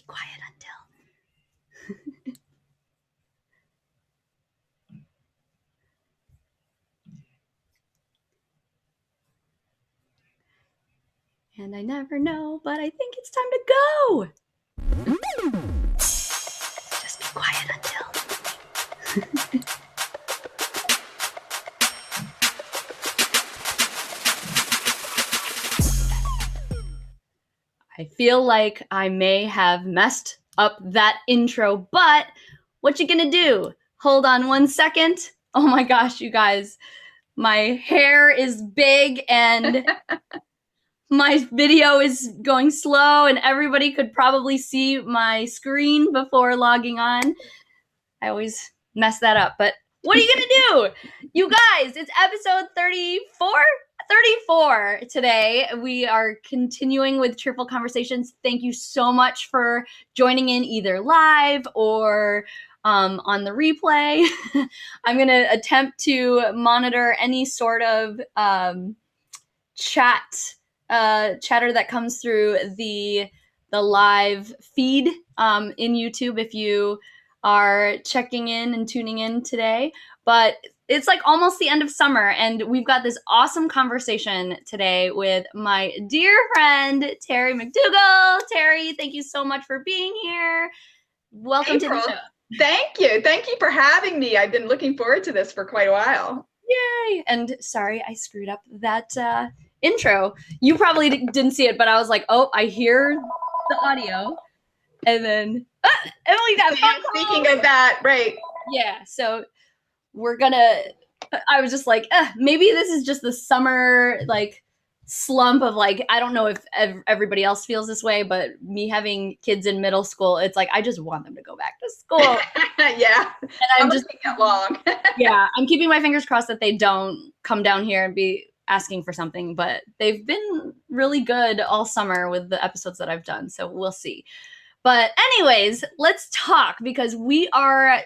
quiet until. And I never know, but I think it's time to go. Just be quiet until. I feel like I may have messed up that intro, but what you gonna do? Hold on 1 second. Oh my gosh, you guys. My hair is big and my video is going slow and everybody could probably see my screen before logging on. I always mess that up, but what are you gonna do? You guys, it's episode 34 today. We are continuing with Cheerful Conversations. Thank you so much for joining in either live or on the replay. I'm going to attempt to monitor any sort of chatter that comes through the live feed in YouTube if you are checking in and tuning in today. But it's like almost the end of summer, and we've got this awesome conversation today with my dear friend, Terry McDougall. Terry, thank you so much for being here. Welcome to the show. Thank you. Thank you for having me. I've been looking forward to this for quite a while. Yay. And sorry, I screwed up that intro. You probably didn't see it, but I was like, oh, I hear the audio. And then, Emily got Speaking of that, right. Yeah, so I was just like, maybe this is just the summer, like, slump of, like, I don't know if everybody else feels this way, but me having kids in middle school, it's like, I just want them to go back to school. Yeah. And I'm just that long. Yeah, I'm keeping my fingers crossed that they don't come down here and be asking for something, but they've been really good all summer with the episodes that I've done, so we'll see. But anyways, let's talk, because we are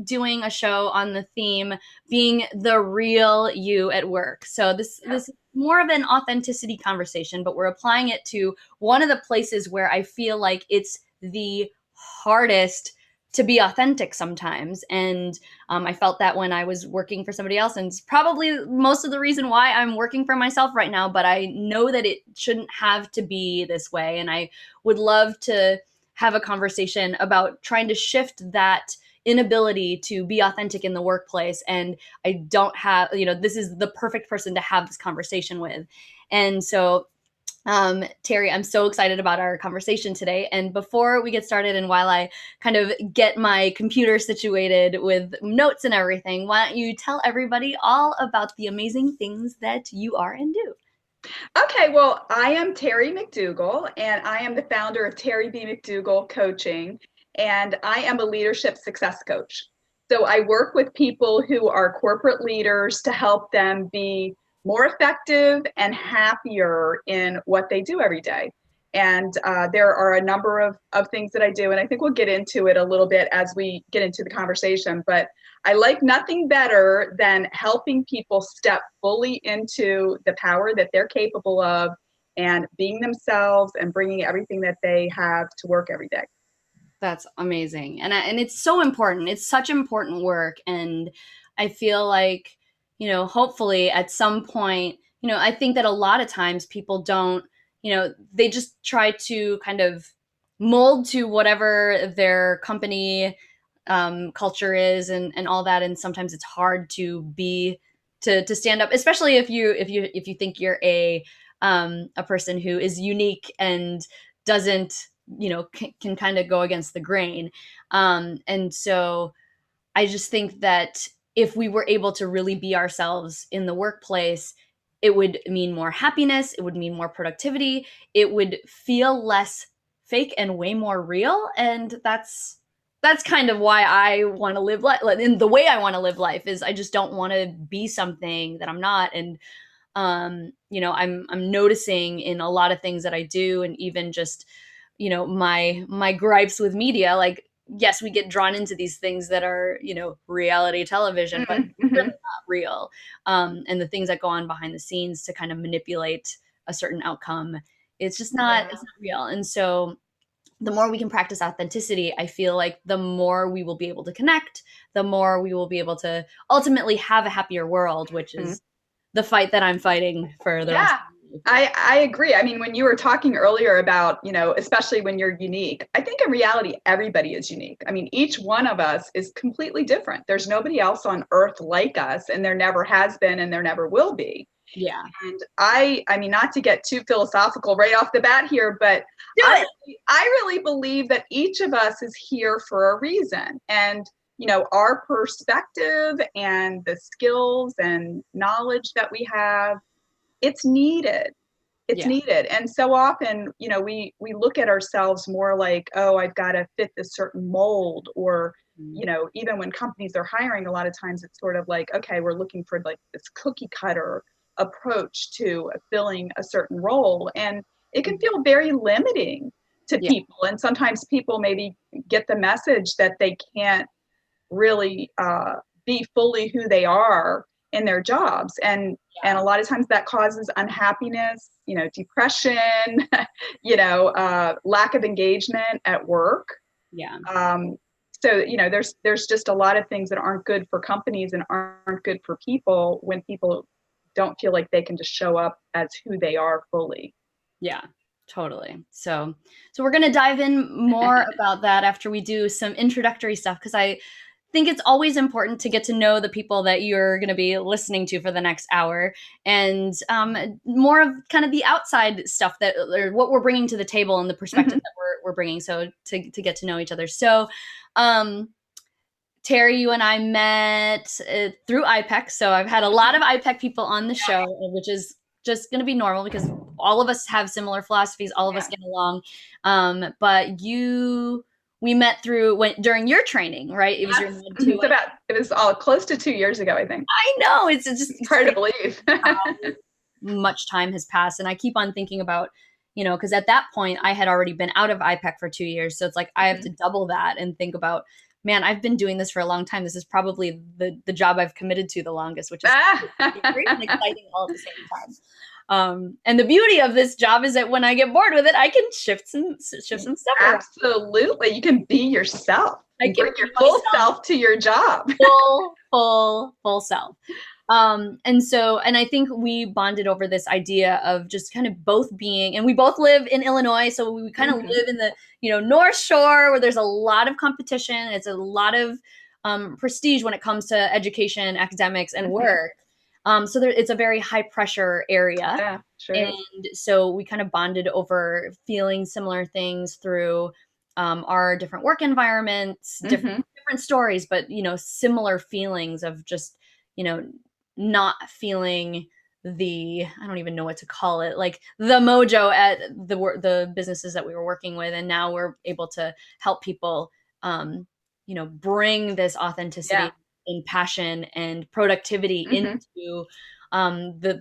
doing a show on the theme being the real you at work. So this is more of an authenticity conversation, but we're applying it to one of the places where I feel like it's the hardest to be authentic sometimes. And I felt that when I was working for somebody else, and it's probably most of the reason why I'm working for myself right now, but I know that it shouldn't have to be this way. And I would love to have a conversation about trying to shift that inability to be authentic in the workplace. And I don't have, this is the perfect person to have this conversation with. And so, Terry, I'm so excited about our conversation today. And before we get started, and while I kind of get my computer situated with notes and everything, why don't you tell everybody all about the amazing things that you are and do? Okay, well, I am Terry McDougall, and I am the founder of Terry B. McDougall Coaching, and I am a leadership success coach. So I work with people who are corporate leaders to help them be more effective and happier in what they do every day. And there are a number of things that I do, and I think we'll get into it a little bit as we get into the conversation, but I like nothing better than helping people step fully into the power that they're capable of and being themselves and bringing everything that they have to work every day. That's amazing. And it's so important. It's such important work. And I feel like, hopefully at some point, I think that a lot of times people don't, they just try to kind of mold to whatever their company culture is and all that. And sometimes it's hard to stand up, especially if you think you're a person who is unique and doesn't, can kind of go against the grain. And so I just think that if we were able to really be ourselves in the workplace, it would mean more happiness. It would mean more productivity. It would feel less fake and way more real. And that's kind of why I want to live life. And the way I want to live life is I just don't want to be something that I'm not. And I'm noticing in a lot of things that I do, and even just my gripes with media, like, yes, we get drawn into these things that are, reality television, but really not real. And the things that go on behind the scenes to kind of manipulate a certain outcome, it's just not, it's not real. And so the more we can practice authenticity, I feel like the more we will be able to connect, the more we will be able to ultimately have a happier world, which Mhm. is the fight that I'm fighting for the rest Yeah, of my life. I agree. I mean, when you were talking earlier about, especially when you're unique, I think in reality, everybody is unique. I mean, each one of us is completely different. There's nobody else on earth like us, and there never has been, and there never will be. Yeah. And I mean, not to get too philosophical right off the bat here, but Do I, it. I really believe that each of us is here for a reason. And, our perspective and the skills and knowledge that we have, it's needed. It's Yeah. needed. And so often, we look at ourselves more like, oh, I've got to fit this certain mold, or, Mhm. even when companies are hiring, a lot of times it's sort of like, okay, we're looking for like this cookie cutter approach to filling a certain role. And it can feel very limiting to Yeah. people. And sometimes people maybe get the message that they can't really be fully who they are in their jobs, and a lot of times that causes unhappiness, depression, lack of engagement at work. Yeah. um, so there's just a lot of things that aren't good for companies and aren't good for people when people don't feel like they can just show up as who they are fully. Yeah, totally. So we're going to dive in more about that after we do some introductory stuff, because I think it's always important to get to know the people that you're going to be listening to for the next hour, and more of kind of the outside stuff that, or what we're bringing to the table and the perspective Mhm. that we're bringing. So to get to know each other. So, um, Terry, you and I met through IPEC. So I've had a lot of IPEC people on the show, which is just going to be normal because all of us have similar philosophies. All of us Yeah. get along. But we met during your training, right? It was your Yes. med too. It was all close to 2 years ago, I think. I know it's It's just hard to crazy believe. how much time has passed. And I keep on thinking about, because at that point I had already been out of IPEC for 2 years. So it's like I have to double that and think about, man, I've been doing this for a long time. This is probably the job I've committed to the longest, which is scary and exciting all at the same time. And the beauty of this job is that when I get bored with it, I can shift some stuff around. Absolutely. You can be yourself I and can bring your be full myself, self to your job. full self. And I think we bonded over this idea of just kind of both being, and we both live in Illinois. So we kind of Mhm. live in the, North Shore, where there's a lot of competition. It's a lot of prestige when it comes to education, academics, and Mhm. work. It's a very high pressure area. Yeah, sure is. And so we kind of bonded over feeling similar things through our different work environments, Mhm. different stories, but similar feelings of just you know not feeling I don't even know what to call it, like the mojo at the businesses that we were working with, and now we're able to help people bring this Yeah. authenticity and passion and productivity Mhm. into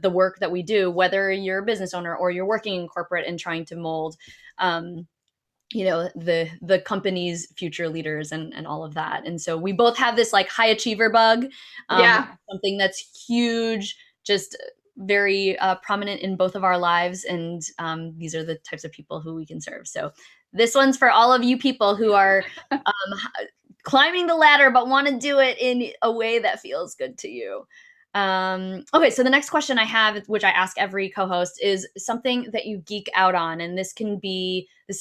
the work that we do, whether you're a business owner or you're working in corporate and trying to mold um, the company's future leaders and all of that. And so we both have this like high achiever bug, Yeah. something that's huge, just very prominent in both of our lives. And these are the types of people who we can serve. So this one's for all of you people who are climbing the ladder but want to do it in a way that feels good to you. Okay, so the next question I have, which I ask every co-host, is something that you geek out on. And this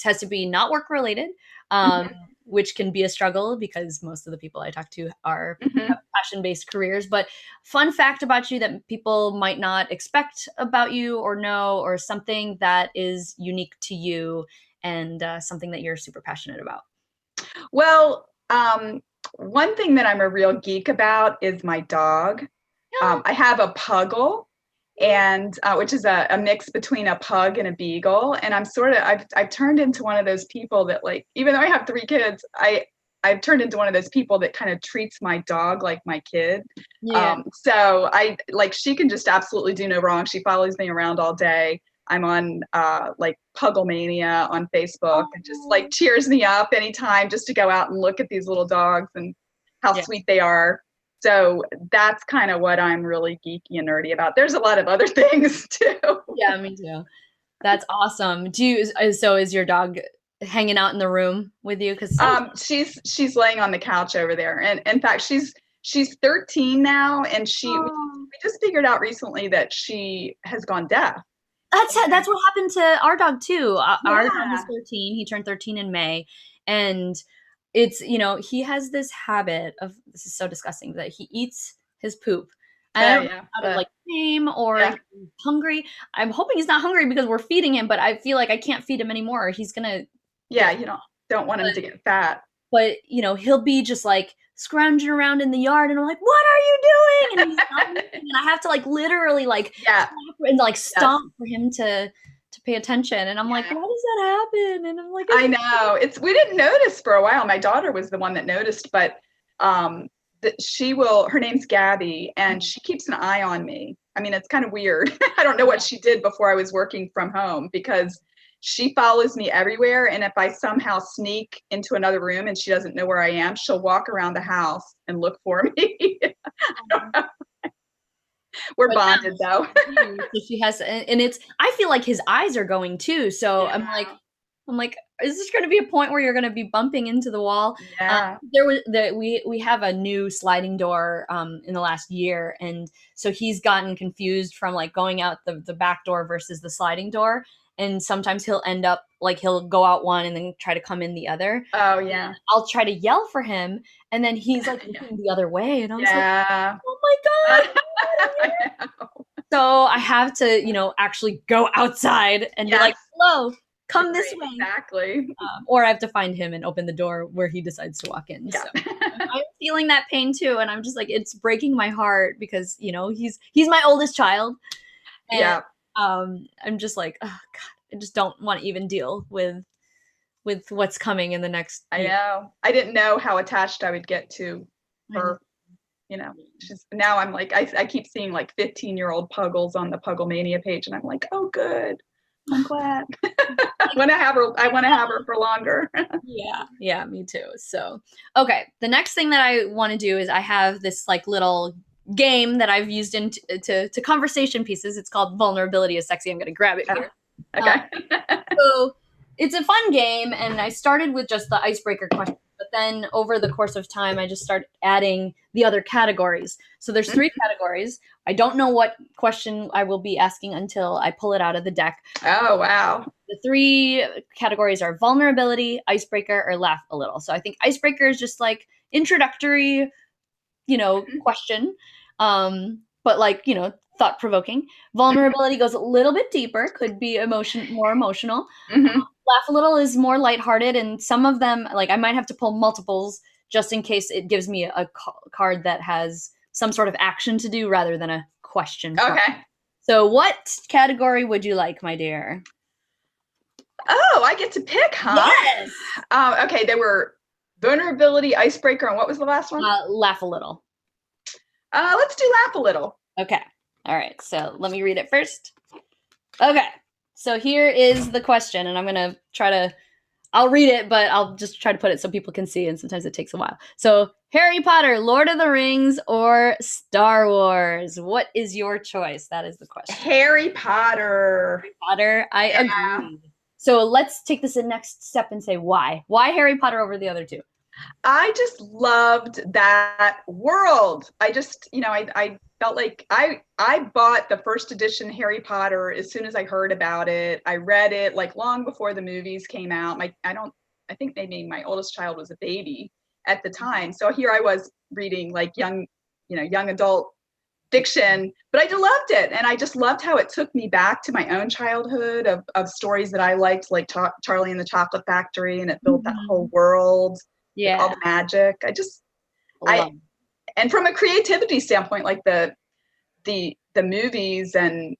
has to be not work related, Mhm. which can be a struggle because most of the people I talk to have Mhm. passion-based careers. But fun fact about you that people might not expect about you or know, or something that is unique to you, and something that you're super passionate about. Well, one thing that I'm a real geek about is my dog. I have a puggle, and which is a mix between a pug and a beagle. And I've turned into one of those people that, like, even though I have 3 kids, I've turned into one of those people that kind of treats my dog like my kid. Yeah. So she can just absolutely do no wrong. She follows me around all day. I'm on like Pugglemania on Facebook, and just like Oh. cheers me up anytime just to go out and look at these little dogs and how Yeah. sweet they are. So that's kind of what I'm really geeky and nerdy about. There's a lot of other things too. Yeah, me too. That's awesome. So is your dog hanging out in the room with you? Because she's laying on the couch over there, and in fact, she's 13 now, and we just figured out recently that she has gone deaf. That's what happened to our dog too. Our dog Yeah. is 13. He turned 13 in May, and it's, he has this habit of, this is so disgusting, that he eats his poop. And I don't know out of like shame or he's hungry. I'm hoping he's not hungry because we're feeding him, but I feel like I can't feed him anymore, or he's gonna you don't want him to get fat. But he'll be just like scrounging around in the yard, and I'm like, what are you doing? And he's not moving, and I have to like literally like and like stomp for him to pay attention. And I'm like, why does that happen? And I'm like, I know, we didn't notice for a while. My daughter was the one that noticed, but her name's Gabby, and she keeps an eye on me. I mean, it's kind of weird. I don't know what she did before I was working from home, because she follows me everywhere. And if I somehow sneak into another room and she doesn't know where I am, she'll walk around the house and look for me. I don't know. We're bonded though. So she has, and I feel like his eyes are going too. So I'm like, is this going to be a point where you're going to be bumping into the wall? We have a new sliding door in the last year, and so he's gotten confused from like going out the back door versus the sliding door. And sometimes he'll end up like, he'll go out one and then try to come in the other. Oh yeah. And I'll try to yell for him, and then he's like looking the other way, and I'm like, oh my God. So I have to, actually go outside and be like, hello, come this way. Exactly. Or I have to find him and open the door where he decides to walk in. Yeah. So I'm feeling that pain too. And I'm just like, it's breaking my heart because, he's my oldest child. And, I'm just like, oh God, I just don't want to even deal with what's coming in the next year. I know. I didn't know how attached I would get to her. Now I'm like, I keep seeing like 15-year-old puggles on the Pugglemania page, and I'm like, oh good, I'm glad. I want to have her for longer. Yeah, me too. So okay, the next thing that I want to do is, I have this like little game that I've used to conversation pieces. It's called Vulnerability is Sexy. I'm gonna grab it here. Okay. So it's a fun game, and I started with just the icebreaker question. But then over the course of time, I just started adding the other categories. So there's 3 categories. I don't know what question I will be asking until I pull it out of the deck. Oh, wow. The 3 categories are vulnerability, icebreaker, or laugh a little. So I think icebreaker is just like introductory, question. But like, thought-provoking. Vulnerability goes a little bit deeper, could be more emotional. Laugh a little is more lighthearted, and some of them, like I might have to pull multiples just in case it gives me a card that has some sort of action to do rather than a question. Okay. So what category would you like, my dear? Oh, I get to pick, huh? Yes. Okay, there were vulnerability, icebreaker, and what was the last one? Laugh a little. Let's do laugh a little. Okay. All right. So let me read it first. Okay. So here is the question, and I'm going to I'll read it, but I'll just try to put it so people can see, and sometimes it takes a while. So Harry Potter, Lord of the Rings, or Star Wars? What is your choice? That is the question. Harry Potter. Harry Potter. I agree. So let's take this the next step and say why. Why Harry Potter over the other 2? I just loved that world. I just, I felt like I bought the first edition Harry Potter as soon as I heard about it. I read it like long before the movies came out. I think maybe my oldest child was a baby at the time. So here I was reading like young adult fiction, but I loved it. And I just loved how it took me back to my own childhood of stories that I liked, like Charlie and the Chocolate Factory, and it built that whole world. Yeah. All the magic. And from a creativity standpoint, like the movies and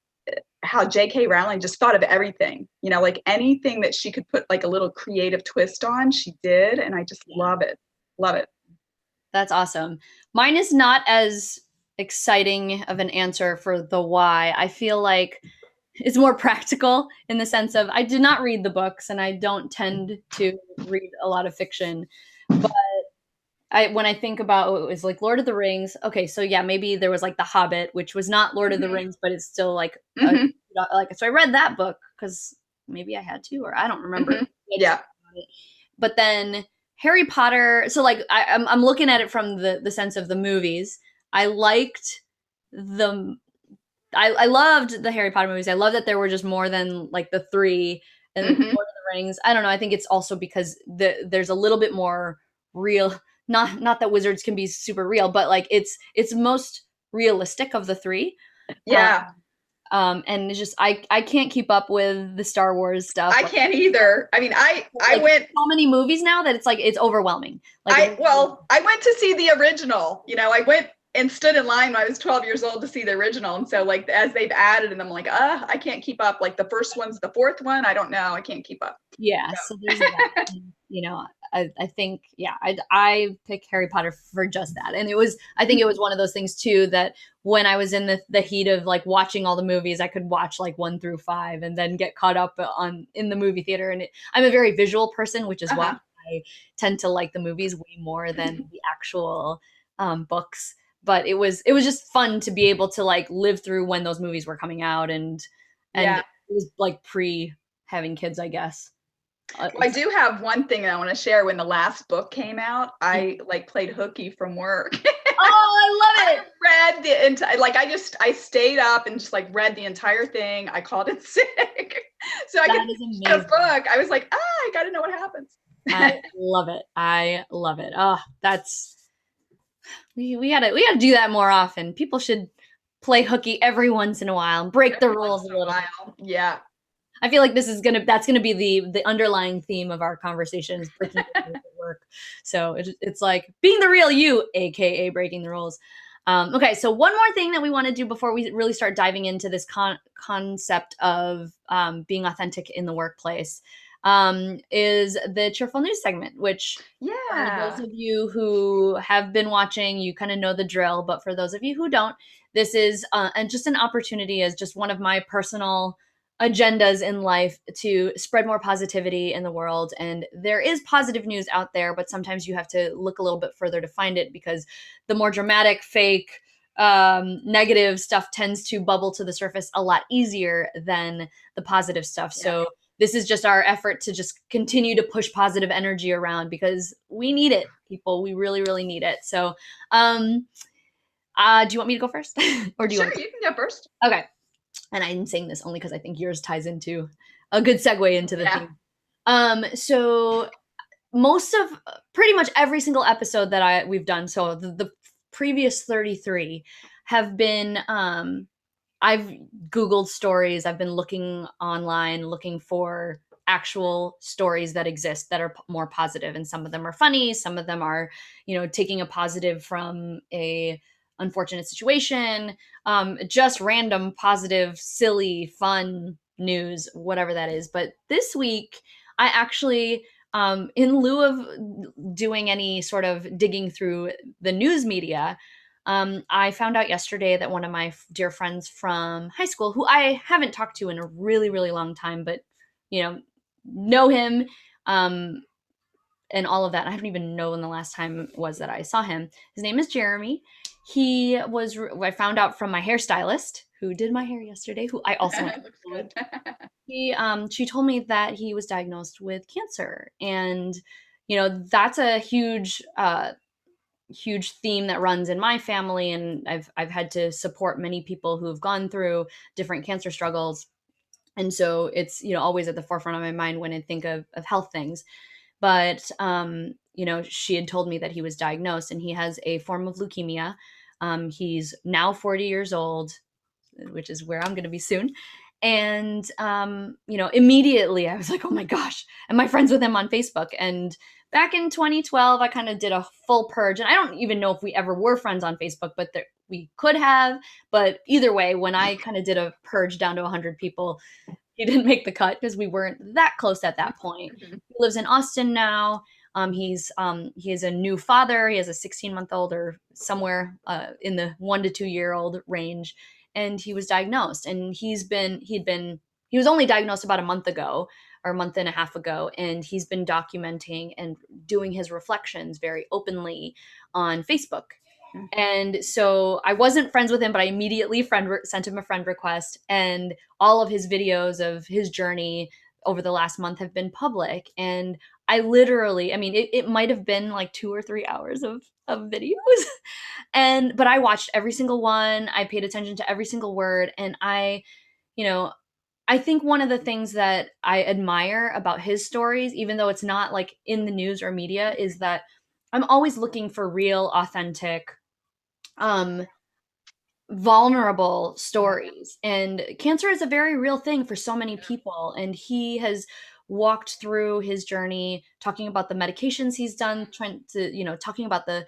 how J.K. Rowling just thought of everything, like anything that she could put like a little creative twist on, she did. And I just love it. Love it. That's awesome. Mine is not as exciting of an answer for the why. I feel like it's more practical in the sense of I did not read the books, and I don't tend to read a lot of fiction. But when I think about it was like Lord of the Rings, okay, so yeah, maybe there was like The Hobbit, which was not Lord of the Rings, but it's still like, so I read that book because maybe I had to, or I don't remember. Yeah. it. But then Harry Potter, so like I'm looking at it from the sense of the movies. I liked the I loved the Harry Potter movies. I love that there were just more than like the three and Lord of the Rings. I don't know. I think it's also because there's a little bit more real. Not that wizards can be super real, but like it's most realistic of the three. Yeah. And it's just I can't keep up with the Star Wars stuff. I can't either. I mean, I went so many movies now that it's overwhelming. I went to see the original. I went and stood in line when I was 12 years old to see the original. And so like as they've added and I'm like, I can't keep up. Like the first one's the fourth one. I don't know. I can't keep up. Yeah. So there's that. I think, yeah, I pick Harry Potter for just that. And I think it was one of those things too, that when I was in the heat of like watching all the movies, I could watch like 1 through 5 and then get caught up in the movie theater. And I'm a very visual person, which is why I tend to like the movies way more than the actual books. But it was just fun to be able to like live through when those movies were coming out and it was like pre having kids, I guess. I do have one thing that I want to share. When the last book came out, I like played hooky from work. Oh, I love it. I read the entire, like I stayed up and just like read the entire thing. I called it sick. So I could read a book. I was like, I got to know what happens. I love it. I love it. Oh, we gotta do that more often. People should play hooky every once in a while and break the rules a little. Yeah. I feel like that's gonna be the underlying theme of our conversations, breaking the rules at work. So it's like being the real you, aka breaking the rules. Okay, so one more thing that we want to do before we really start diving into this concept of being authentic in the workplace is the Cheerful News segment, which for those of you who have been watching, you kind of know the drill. But for those of you who don't, this is and just an opportunity as just one of my personal agendas in life to spread more positivity in the world. And there is positive news out there, but sometimes you have to look a little bit further to find it because the more dramatic, fake, negative stuff tends to bubble to the surface a lot easier than the positive stuff. Yeah. So this is just our effort to just continue to push positive energy around because we need it, people. We really, really need it. So do you want me to go first? Or do you want to? You can go first. Okay. And I'm saying this only because I think yours ties into a good segue into the theme. So pretty much every single episode that we've done, so the previous 33 have been, I've Googled stories. I've been looking online, looking for actual stories that exist that are more positive. And some of them are funny. Some of them are, taking a positive from a unfortunate situation, just random, positive, silly, fun news, whatever that is. But this week, I actually, in lieu of doing any sort of digging through the news media, I found out yesterday that one of my dear friends from high school, who I haven't talked to in a really, really long time, but, know him, and all of that. I haven't even known when the last time was that I saw him. His name is Jeremy. I found out from my hairstylist who did my hair yesterday, who I also went to school with. She told me that he was diagnosed with cancer. And, that's a huge theme that runs in my family. And I've had to support many people who have gone through different cancer struggles. And so it's, always at the forefront of my mind when I think of health things. But, she had told me that he was diagnosed and he has a form of leukemia. He's now 40 years old, which is where I'm going to be soon. And, immediately I was like, oh my gosh, am I friends with him on Facebook? And back in 2012, I kind of did a full purge. And I don't even know if we ever were friends on Facebook, but we could have. But either way, when I kind of did a purge down to 100 people, he didn't make the cut because we weren't that close at that point. Mm-hmm. He lives in Austin now. He is a new father. He has a 16-month-old or somewhere in the 1 to 2 year old range. And he was diagnosed, and he was only diagnosed about a month ago or a month and a half ago. And he's been documenting and doing his reflections very openly on Facebook. And so I wasn't friends with him, but I immediately sent him a friend request, and all of his videos of his journey over the last month have been public. And I literally, I mean, it might have been like 2 or 3 hours of videos. But I watched every single one. I paid attention to every single word, and you know, I think one of the things that I admire about his stories, even though it's not like in the news or media, is that I'm always looking for real, authentic, um, vulnerable stories. And cancer is a very real thing for so many people. And he has walked through his journey, talking about the medications he's done, trying to, talking about the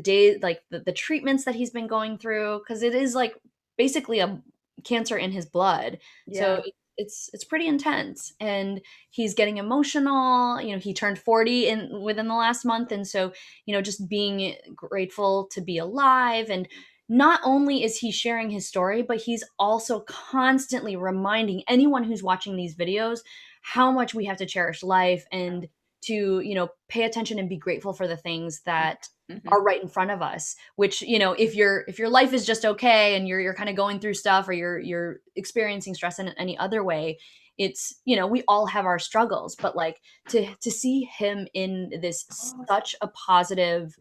day, like the treatments that he's been going through, because it is like basically a cancer in his blood. So Yeah. it's pretty intense, and he's getting emotional. He turned 40 in within the last month, and so just being grateful to be alive. And not only is he sharing his story, but he's also constantly reminding anyone who's watching these videos how much we have to cherish life, and to, pay attention and be grateful for the things that Mm-hmm. are right in front of us. Which, if your life is just okay, and you're kind of going through stuff, or you're experiencing stress in any other way, it's, we all have our struggles. But like, to see him in this such a positive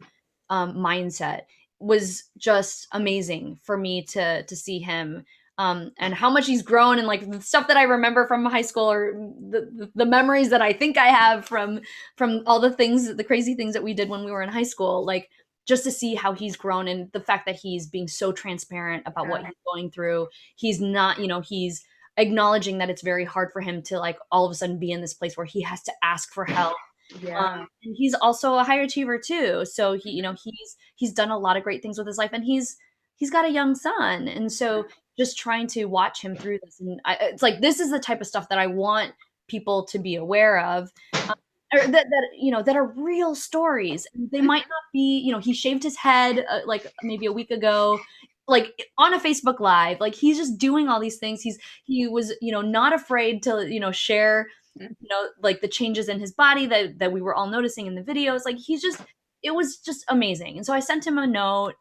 mindset was just amazing for me to see him, and how much he's grown, and like the stuff that I remember from high school, or the memories that I think I have from all the crazy things that we did when we were in high school. Like, just to see how he's grown, and the fact that he's being so transparent about what Yeah. he's going through. He's not, he's acknowledging that it's very hard for him to like all of a sudden be in this place where he has to ask for help. Yeah. And he's also a high achiever too. So he's done a lot of great things with his life, and he's got a young son. And so just trying to watch him through this, and it's like, this is the type of stuff that I want people to be aware of, or that are real stories. And they might not be, he shaved his head like maybe a week ago, like on a Facebook Live. Like, he's just doing all these things. He was, not afraid to, share, like the changes in his body that we were all noticing in the videos. Like, it was just amazing. And so I sent him a note,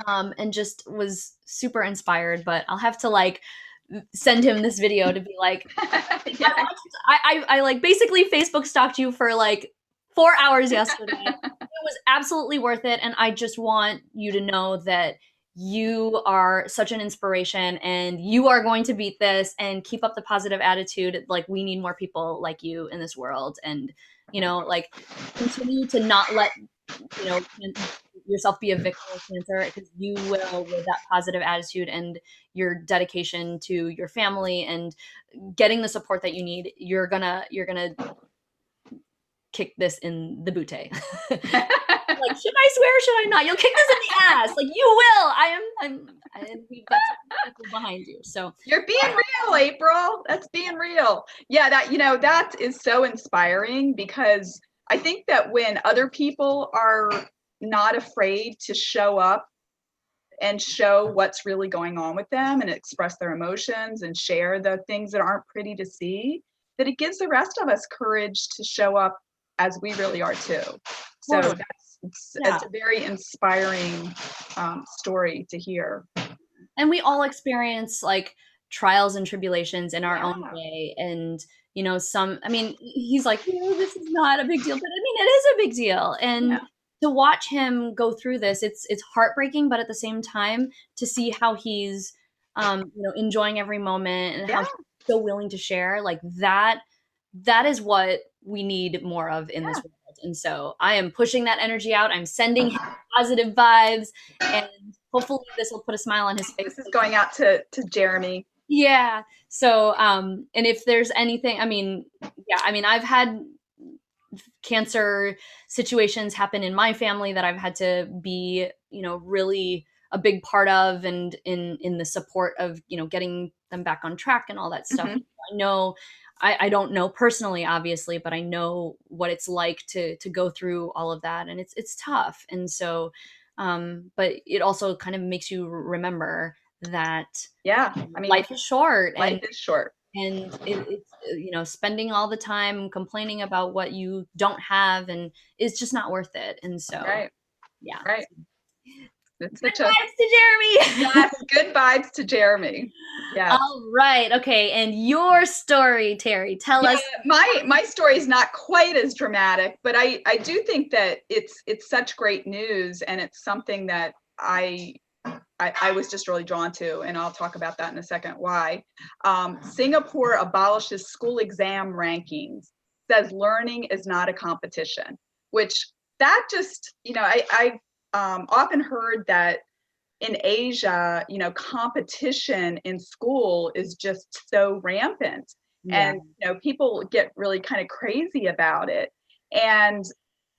and just was super inspired. But I'll have to like send him this video to be like, Yeah. I like basically Facebook stalked you for like 4 hours yesterday. It was absolutely worth it. And I just want you to know that you are such an inspiration, and you are going to beat this, and keep up the positive attitude. Like, we need more people like you in this world. And, like, continue to not let, you know, yourself be a victim of cancer, because you will, with that positive attitude and your dedication to your family and getting the support that you need, you're gonna kick this in the booty. Like, should I swear? Should I not? You'll kick this in the ass. Like, you will. We've got people behind you. So You're being real, April. That's being real. Yeah, that is so inspiring, because I think that when other people are not afraid to show up and show what's really going on with them, and express their emotions and share the things that aren't pretty to see, that it gives the rest of us courage to show up as we really are too. So totally. it's a very inspiring story to hear. And we all experience like trials and tribulations in our own Yeah. way. And, I mean, he's like, this is not a big deal, but I mean, it is a big deal. And Yeah. to watch him go through this, it's heartbreaking, but at the same time, to see how he's, enjoying every moment, and how Yeah. he's so willing to share, like that is what we need more of in this Yeah. world. And so I am pushing that energy out. I'm sending him positive vibes, and hopefully this will put a smile on his face. This is going out to Jeremy. Yeah. So, and if there's anything, I mean, yeah, I mean, I've had cancer situations happen in my family that I've had to be, really a big part of, and in the support of, getting them back on track and all that stuff. Mm-hmm. I know, I don't know personally, obviously, but I know what it's like to go through all of that, and it's tough. And so, but it also kind of makes you remember that Yeah. I mean, life is short, life is short. and it's, spending all the time complaining about what you don't have, and it's just not worth it. And so, Right. yeah. Right. It's Good such a, vibes to Jeremy. yes, good vibes to Jeremy. Yes. All right. Okay. And your story, Terry, tell Yeah, us. my story is not quite as dramatic, but I do think that it's such great news, and it's something that I was just really drawn to, and I'll talk about that in a second why. Singapore abolishes school exam rankings, says learning is not a competition, which that just, I often heard that in Asia, competition in school is just so rampant. Yeah. And, people get really kind of crazy about it. And,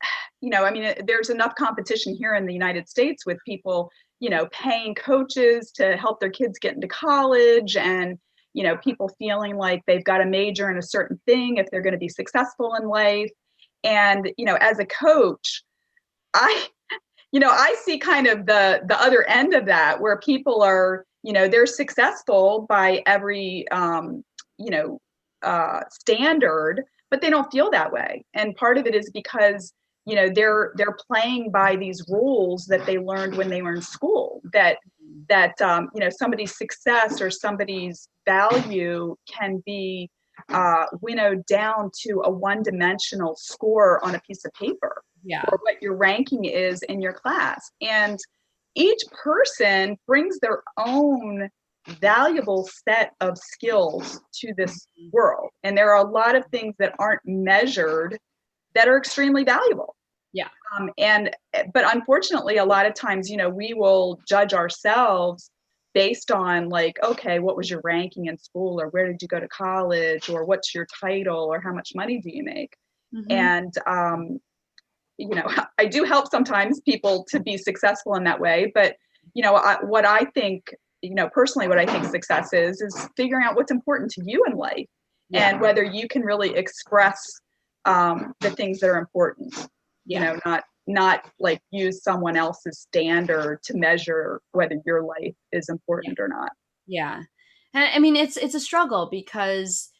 I mean, there's enough competition here in the United States with people, paying coaches to help their kids get into college, and, people feeling like they've got to major in a certain thing if they're going to be successful in life. And, as a coach, I I see kind of the other end of that, where people are, they're successful by every standard, but they don't feel that way. And part of it is because they're playing by these rules that they learned when they were in school. That somebody's success or somebody's value can be winnowed down to a one-dimensional score on a piece of paper, Yeah. or what your ranking is in your class. And each person brings their own valuable set of skills to this world. And there are a lot of things that aren't measured that are extremely valuable. Yeah. But unfortunately, a lot of times, we will judge ourselves based on, like, okay, what was your ranking in school, or where did you go to college, or what's your title, or how much money do you make? Mm-hmm. And I do help sometimes people to be successful in that way. But, what I think, personally, what I think success is figuring out what's important to you in life, and whether you can really express the things that are important, not like use someone else's standard to measure whether your life is important or not. Yeah. And I mean, it's a struggle because,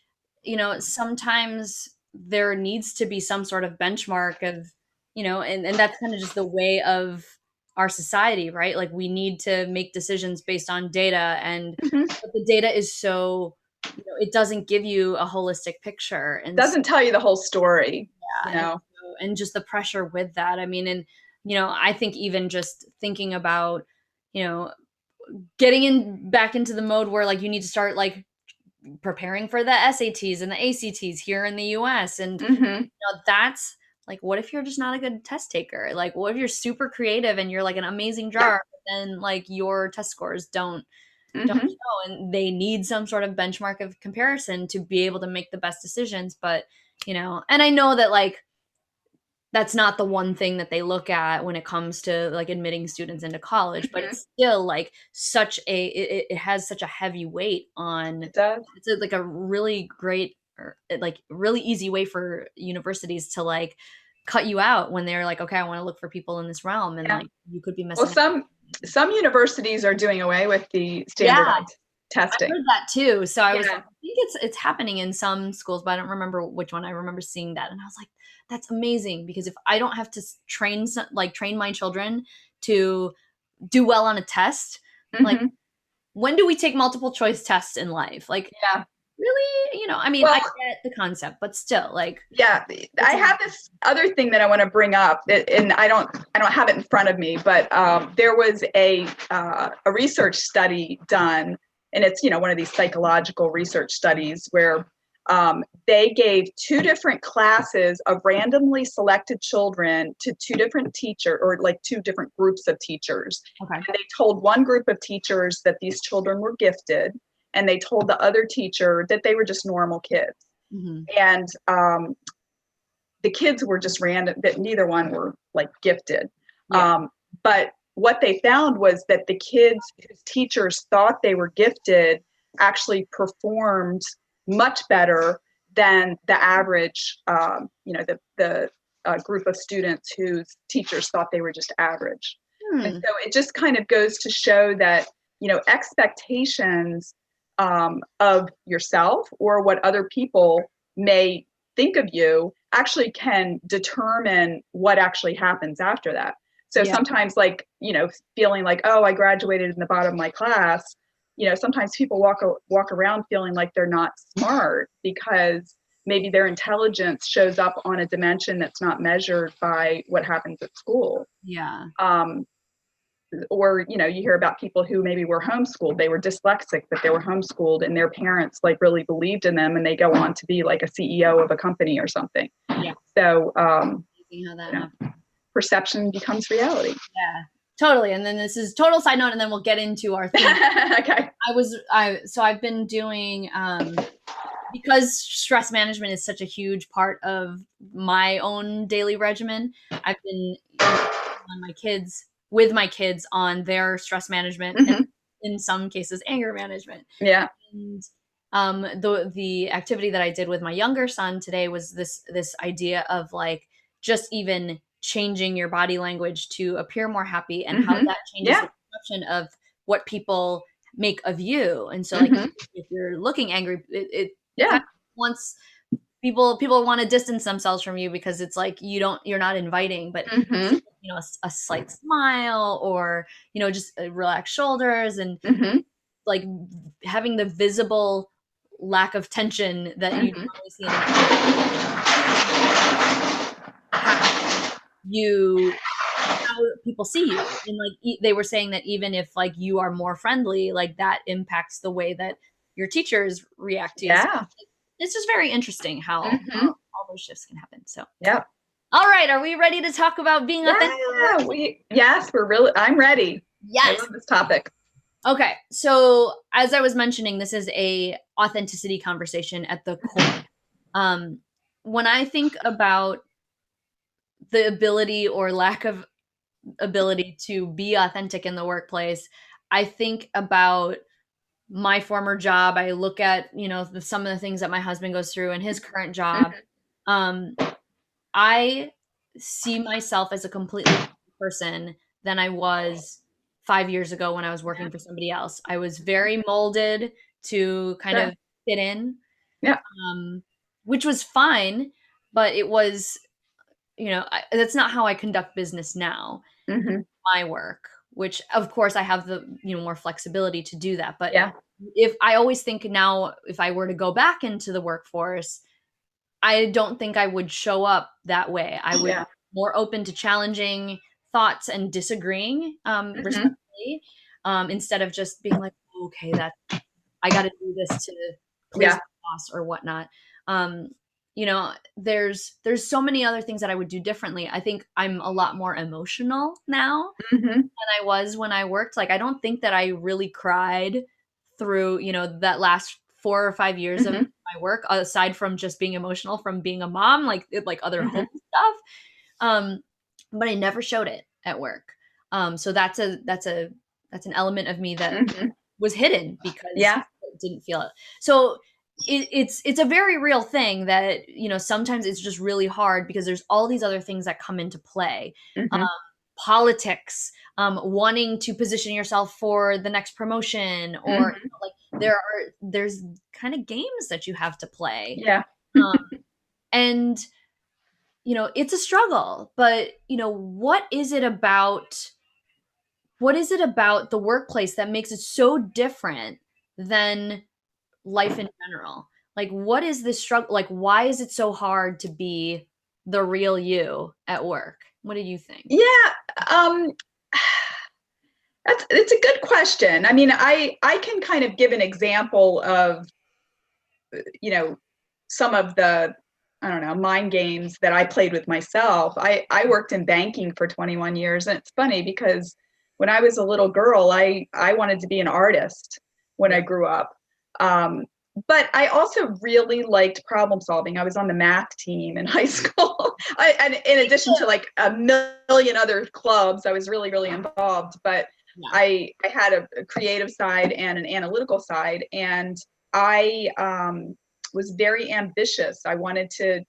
sometimes there needs to be some sort of benchmark of, and that's kind of just the way of our society, right? Like we need to make decisions based on data, and Mm-hmm. but the data is so, it doesn't give you a holistic picture. And Doesn't tell you the whole story. and just the pressure with that. I mean, and, I think even just thinking about, getting back into the mode where like you need to start like preparing for the SATs and the ACTs here in the US. And Mm-hmm. that's like, what if you're just not a good test taker? Like, what if you're super creative and you're like an amazing drawer, but then like your test scores don't Mm-hmm. show, and they need some sort of benchmark of comparison to be able to make the best decisions. But, and I know that like that's not the one thing that they look at when it comes to like admitting students into college, but Mm-hmm. it's still like it has such a heavy weight on. It does. It's like a really great, or like really easy way for universities to like cut you out when they're like, okay, I want to look for people in this realm, and like you could be Well, missing. some universities are doing away with the standardized I testing. heard that too. So I was like, I think it's happening in some schools, but I don't remember which one. I remember seeing that, and I was like, that's amazing, because if I don't have to train my children to do well on a test, like Mm-hmm. when do we take multiple choice tests in life? Like, Yeah. really, I mean, Well, I get the concept, but still, like, yeah, I have this other thing that I want to bring up, and I don't have it in front of me, but there was a research study done, and it's one of these psychological research studies where they gave two different classes of randomly selected children to two different teachers, or like two different groups of teachers. okay, And they told one group of teachers that these children were gifted, and they told the other teacher that they were just normal kids. mm-hmm. And the kids were just random, that neither one were like gifted. But what they found was that the kids whose teachers thought they were gifted actually performed much better than the average, the group of students whose teachers thought they were just average. And so it just kind of goes to show that, expectations of yourself or what other people may think of you actually can determine what actually happens after that. So Yeah. sometimes like, feeling like, oh, I graduated in the bottom of my class, sometimes people walk around feeling like they're not smart because maybe their intelligence shows up on a dimension that's not measured by what happens at school. Yeah. Or, you hear about people who maybe were homeschooled. They were dyslexic, but they were homeschooled and their parents like really believed in them and they go on to be like a CEO of a company or something. Yeah. So, Amazing how that happens. perception becomes reality. Yeah, totally. And then this is total side note, and then we'll get into our theme. Okay. So I've been doing, because stress management is such a huge part of my own daily regimen. I've been with my kids on their stress management, and in some cases anger management. Yeah. And the activity that I did with my younger son today was this idea of like just even changing your body language to appear more happy, and how that changes the perception of what people make of you. And so like if you're looking angry, it kind of wants people want to distance themselves from you because it's like you're not inviting. But a slight smile, or just relaxed shoulders, and like having the visible lack of tension that you normally see in how people see you. And like they were saying that even if like you are more friendly, like that impacts the way that your teachers react to you. Yeah. So it's just very interesting how all those shifts can happen. So yeah. All right, are we ready to talk about being authentic? Yes, I'm ready. Yes. I love this topic. Okay, so as I was mentioning, this is a authenticity conversation at the core. When I think about the ability or lack of ability to be authentic in the workplace, I think about my former job. I look at, some of the things that my husband goes through in his current job. I see myself as a completely different person than I was 5 years ago when I was working for somebody else. I was very molded to kind of fit in. Yeah. Which was fine, but it was, that's not how I conduct business now. My work, which of course I have the, more flexibility to do that. But if I always think now, if I were to go back into the workforce, I don't think I would show up that way. I would be more open to challenging thoughts and disagreeing respectfully, instead of just being like, okay, I got to do this to please the boss or whatnot. There's so many other things that I would do differently. I think I'm a lot more emotional now than I was when I worked. Like, I don't think that I really cried through, that last 4 or 5 years of my work, aside from just being emotional from being a mom, like other home stuff. But I never showed it at work. So that's an element of me that was hidden because I didn't feel it. So it's a very real thing that, sometimes it's just really hard because there's all these other things that come into play. Politics, wanting to position yourself for the next promotion, or there's kind of games that you have to play. And it's a struggle, but what is it about the workplace that makes it so different than life in general? Like, what is this struggle? Like, why is it so hard to be the real you at work? What do you think? It's a good question. I mean, I can kind of give an example of, some of the, I don't know, mind games that I played with myself. I worked in banking for 21 years. And it's funny because when I was a little girl, I wanted to be an artist when I grew up. But I also really liked problem solving. I was on the math team in high school. And in addition to like a million other clubs, I was really, really involved. But I had a creative side and an analytical side. And I was very ambitious. I wanted to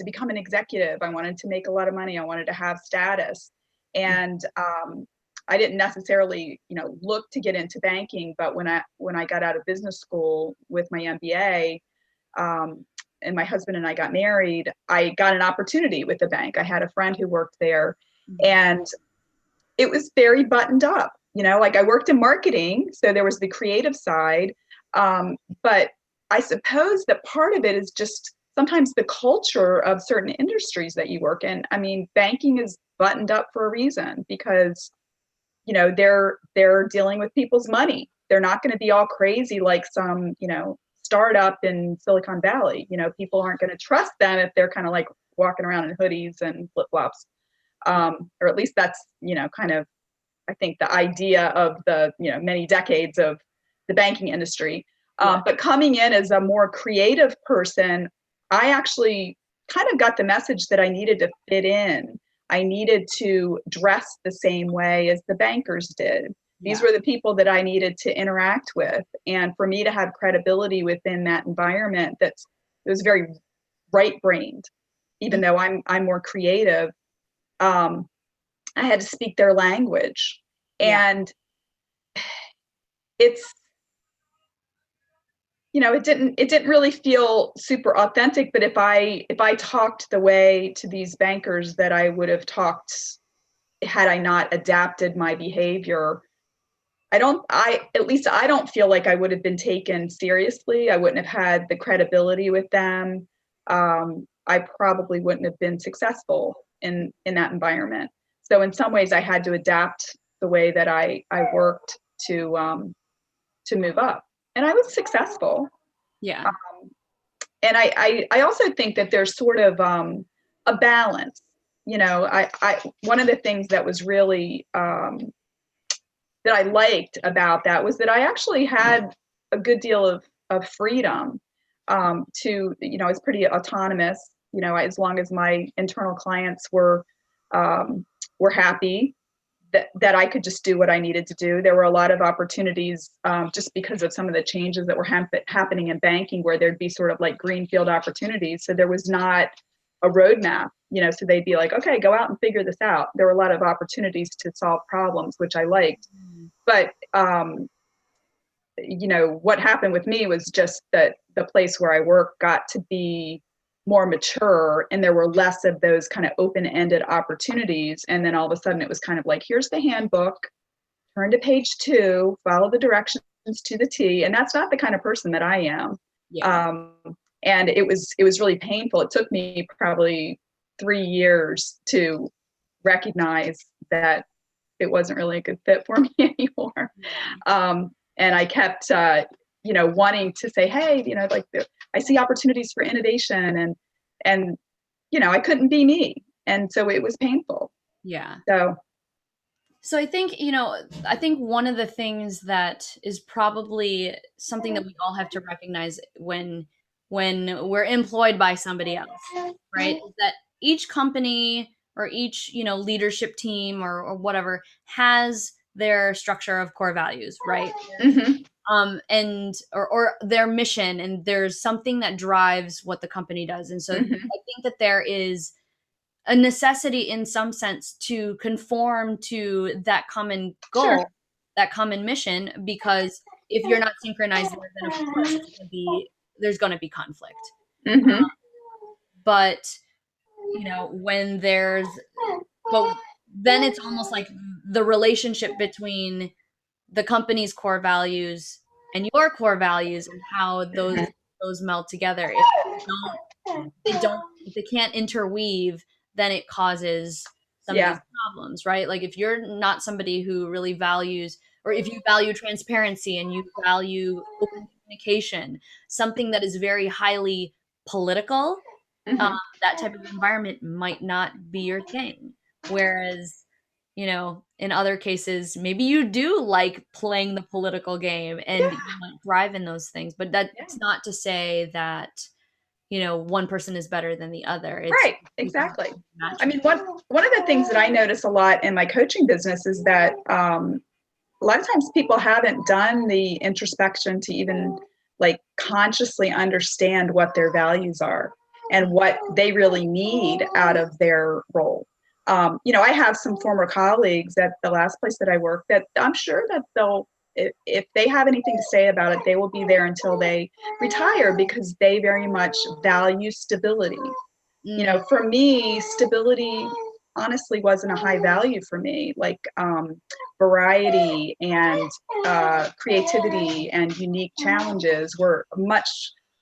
become an executive. I wanted to make a lot of money. I wanted to have status. And I didn't necessarily, look to get into banking, but when I got out of business school with my MBA, and my husband and I got married, I got an opportunity with the bank. I had a friend who worked there, and it was very buttoned up. Like I worked in marketing, so there was the creative side. But I suppose that part of it is just sometimes the culture of certain industries that you work in. I mean, banking is buttoned up for a reason because, they're dealing with people's money. They're not going to be all crazy like some, startup in Silicon Valley. People aren't going to trust them if they're kind of like walking around in hoodies and flip-flops. Or at least that's, kind of, I think, the idea of the, many decades of the banking industry. But coming in as a more creative person, I actually kind of got the message that I needed to fit in. I needed to dress the same way as the bankers did. These were the people that I needed to interact with. And for me to have credibility within that environment it was very right-brained, even though I'm more creative, I had to speak their language. And it's, it didn't really feel super authentic, but if I talked the way to these bankers that I would have talked had I not adapted my behavior, at least I don't feel like I would have been taken seriously. I wouldn't have had the credibility with them. I probably wouldn't have been successful in that environment. So in some ways I had to adapt the way that I worked to move up. And I was successful. Yeah. And I also think that there's sort of a balance. I one of the things that was really that I liked about that was that I actually had a good deal of freedom to, I was pretty autonomous, as long as my internal clients were happy, that I could just do what I needed to do. There were a lot of opportunities just because of some of the changes that were happening in banking where there'd be sort of like greenfield opportunities. So there was not a roadmap, so they'd be like, okay, go out and figure this out. There were a lot of opportunities to solve problems, which I liked. But, what happened with me was just that the place where I work got to be more mature and there were less of those kind of open-ended opportunities. And then all of a sudden it was kind of like, here's the handbook, turn to page 2, follow the directions to the T. And that's not the kind of person that I am. And it was really painful. It took me probably 3 years to recognize that it wasn't really a good fit for me anymore. And I kept, wanting to say, hey, like I see opportunities for innovation and, I couldn't be me. And so it was painful. Yeah. So I think, one of the things that is probably something that we all have to recognize when we're employed by somebody else, right? Is that each company or each, leadership team or whatever has their structure of core values, right? And or their mission, and there's something that drives what the company does. And so I think that there is a necessity in some sense to conform to that common goal, that common mission, because if you're not synchronized there, then of course there's going to be conflict. But but then it's almost like the relationship between the company's core values and your core values and how those melt together. If they can't interweave, then it causes some of these problems, right? Like if you're not somebody who really values, or if you value transparency and you value open communication, something that is very highly political, that type of environment might not be your thing. Whereas, in other cases, maybe you do like playing the political game and you might thrive in those things. But that's not to say that, one person is better than the other. Right, exactly. I mean, one of the things that I notice a lot in my coaching business is that a lot of times people haven't done the introspection to even like consciously understand what their values are and what they really need out of their role. I have some former colleagues at the last place that I work that I'm sure that if they have anything to say about it, they will be there until they retire because they very much value stability. For me, stability honestly wasn't a high value for me. Like variety and creativity and unique challenges were much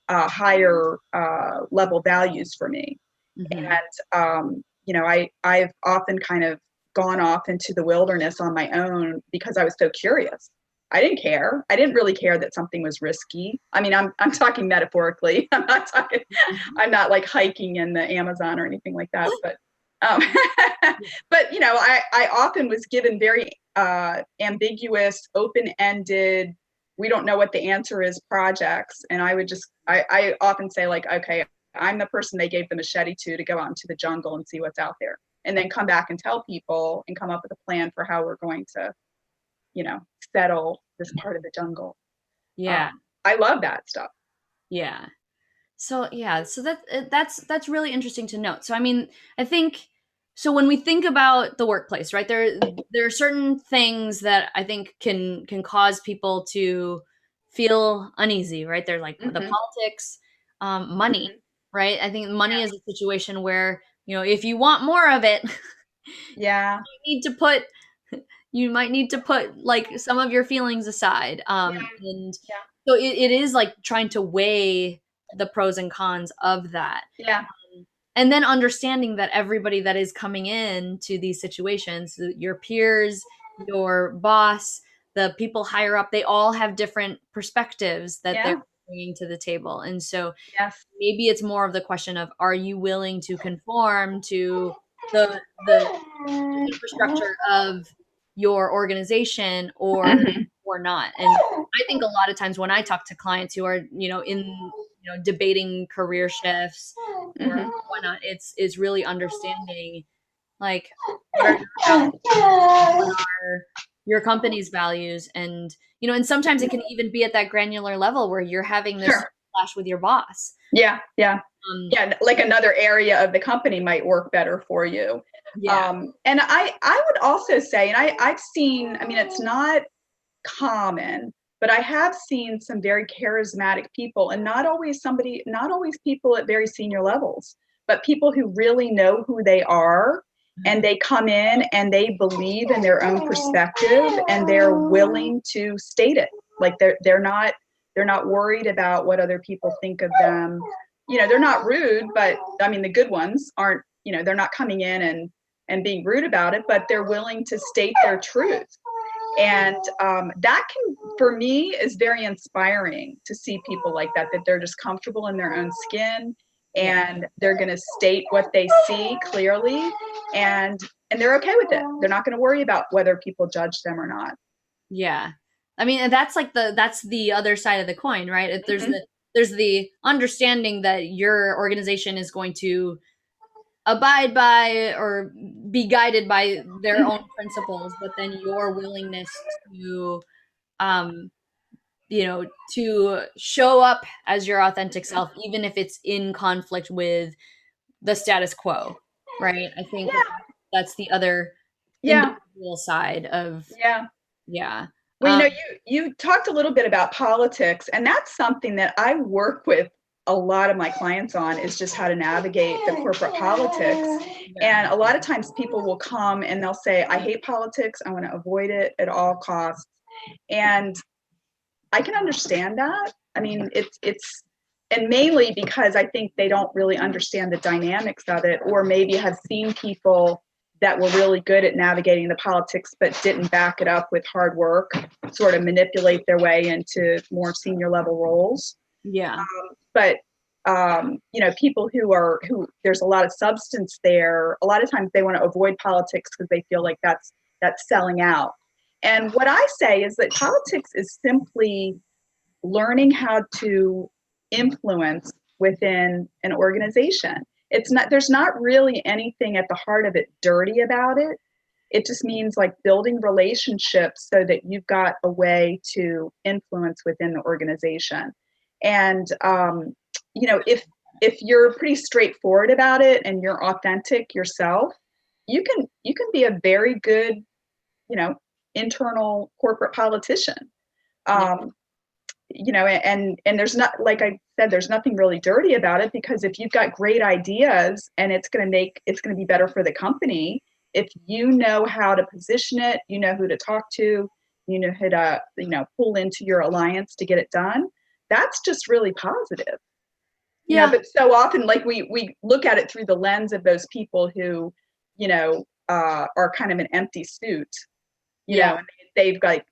higher level values for me. Mm-hmm. And I've often kind of gone off into the wilderness on my own because I was so curious. I didn't care. I didn't really care that something was risky. I mean, I'm talking metaphorically. I'm not like hiking in the Amazon or anything like that. But um, but I often was given very ambiguous, open-ended, we don't know what the answer is projects. And I often say, like, okay, I'm the person they gave the machete to go out into the jungle and see what's out there, and then come back and tell people and come up with a plan for how we're going to, settle this part of the jungle. Yeah. I love that stuff. Yeah. So yeah, so that's really interesting to note. So I mean, I think so when we think about the workplace, right? There are certain things that I think can cause people to feel uneasy, right? They're like the Mm-hmm. politics, money, Mm-hmm. right? I think money Yeah. is a situation where, if you want more of it, Yeah. you need to put you might need to put like some of your feelings aside. And Yeah. so it is like trying to weigh the pros and cons of that. Yeah. And then understanding that everybody that is coming in to these situations, your peers, your boss, the people higher up, they all have different perspectives that they're Yeah. bringing to the table. And so Yes. maybe it's more of the question of, are you willing to conform to the infrastructure of your organization Mm-hmm. or not? And I think a lot of times when I talk to clients who are, in debating career shifts or Mm-hmm. whatnot, it's really understanding, like, what are your values, what are your company's values, and sometimes it can even be at that granular level where you're having this Sure. clash with your boss. Yeah. Yeah. um Yeah, like another area of the company might work better for you. yeah. And I would also say, and I've seen, I mean, it's not common, but I have seen some very charismatic people, and not always people at very senior levels, but people who really know who they are, and they come in and they believe in their own perspective and they're willing to state it. Like they're not worried about what other people think of them. They're not rude, but I mean, the good ones aren't, they're not coming in and being rude about it, but they're willing to state their truth. And that can, for me, is very inspiring to see people like that they're just comfortable in their own skin, Yeah. and they're going to state what they see clearly, and they're okay with it. They're not going to worry about whether people judge them or not. Yeah. I mean, and that's the other side of the coin, right? There's Mm-hmm. the understanding that your organization is going to abide by or be guided by their own principles, but then your willingness to um to show up as your authentic self, even if it's in conflict with the status quo, right? I think that's the other Yeah, individual side of, yeah. yeah. Well, you talked a little bit about politics, and that's something that I work with a lot of my clients on, is just how to navigate the corporate politics. Yeah. And a lot of times people will come and they'll say, I hate politics. I want to avoid it at all costs. And I can understand that. I mean, and mainly because I think they don't really understand the dynamics of it, or maybe have seen people that were really good at navigating the politics but didn't back it up with hard work, sort of manipulate their way into more senior level roles. Yeah. But people who there's a lot of substance there, a lot of times they want to avoid politics because they feel like that's selling out. And what I say is that politics is simply learning how to influence within an organization. There's not really anything at the heart of it dirty about it. It just means like building relationships so that you've got a way to influence within the organization. And if you're pretty straightforward about it and you're authentic yourself, you can be a very good, internal corporate politician. Yeah. And there's not, like I said, there's nothing really dirty about it, because if you've got great ideas and it's going to be better for the company, if you know how to position it, you know who to talk to, you know who to, pull into your alliance to get it done, that's just really positive. Yeah. But so often, like, we look at it through the lens of those people who, are kind of an empty suit, Yeah. and they've got,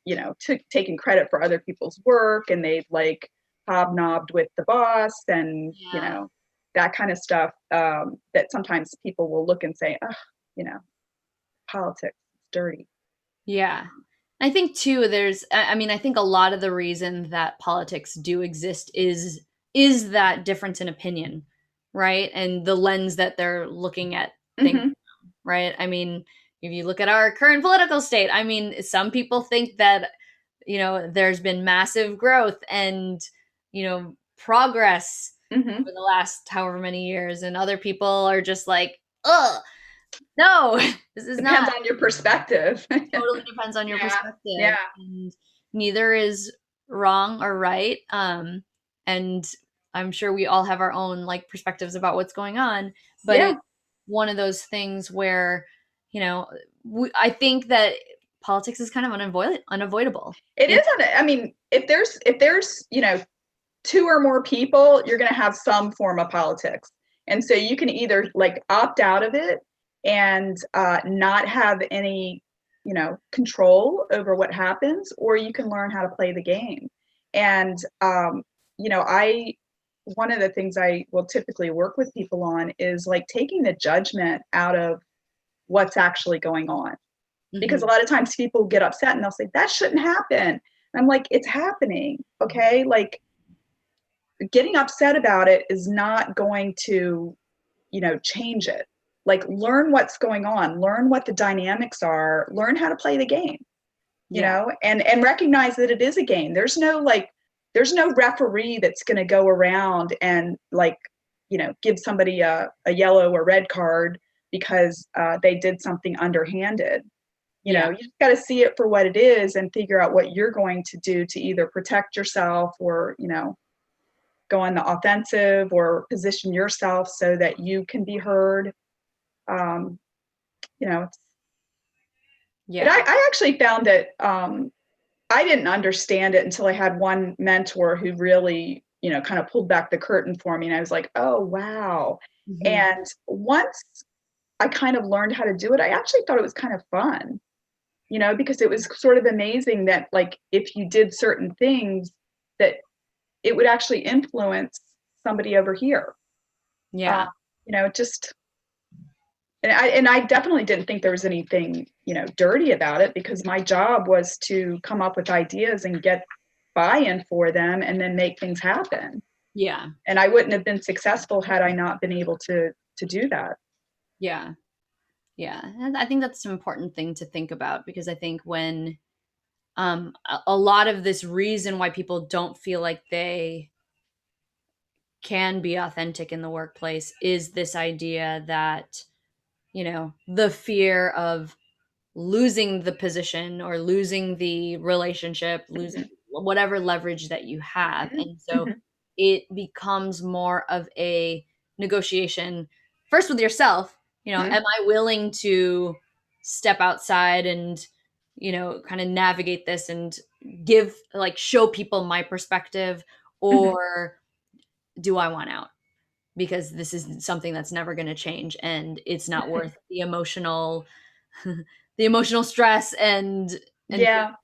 taken credit for other people's work, and they've like hobnobbed with the boss, and, Yeah. that kind of stuff, that sometimes people will look and say, oh, politics, it's dirty. Yeah. I think too I mean, I think a lot of the reason that politics do exist is that difference in opinion, right? And the lens that they're looking at things, Hmm. right? I mean, if you look at our current political state, I mean, some people think that, there's been massive growth and, progress Hmm. over the last however many years, and other people are just like, ugh, no, this is Depends not. on your perspective. Totally depends on your Yeah, yeah. perspective, and neither is wrong or right. And I'm sure we all have our own like perspectives about what's going on, but Yeah, it's one of those things where, you know, I think that politics is kind of unavoidable. it It, is. I mean, if there's two or more people, you're going to have some form of politics. And so you can either like opt out of it and not have any, control over what happens, or you can learn how to play the game. And, I, one of the things I will typically work with people on is like taking the judgment out of what's actually going on. Because a Mhm. lot of times people get upset and they'll say, that shouldn't happen. And I'm like, it's happening. Okay. Like, getting upset about it is not going to, change it. Like, learn what's going on, learn what the dynamics are, learn how to play the game, Yeah. and recognize that it is a game. There's no referee that's going to go around and like, give somebody a yellow or red card because they did something underhanded. Yeah. You just got to see it for what it is and figure out what you're going to do to either protect yourself or, go on the offensive or position yourself so that you can be heard. Um, you know, but Yeah. I actually found that I didn't understand it until I had one mentor who really, kind of pulled back the curtain for me. And I was like, oh, wow. Mhm. And once I kind of learned how to do it, I actually thought it was kind of fun, because it was sort of amazing that, like, if you did certain things, that it would actually influence somebody over here. Uh, Yeah. just and I definitely didn't think there was anything, dirty about it, because my job was to come up with ideas and get buy-in for them and then make things happen. Yeah. And I wouldn't have been successful had I not been able to do that. Yeah. Yeah. And I think that's an important thing to think about, because I think when a lot of this reason why people don't feel like they can be authentic in the workplace is this idea that, the fear of losing the position or losing the relationship, losing Mhm. whatever leverage that you have. Mhm. And so Mhm. it becomes more of a negotiation first with yourself. Mhm. Am I willing to step outside and, kind of navigate this and show people my perspective, Mhm. or do I want out? Because this is something that's never going to change, and it's not worth the emotional the emotional stress and Yeah.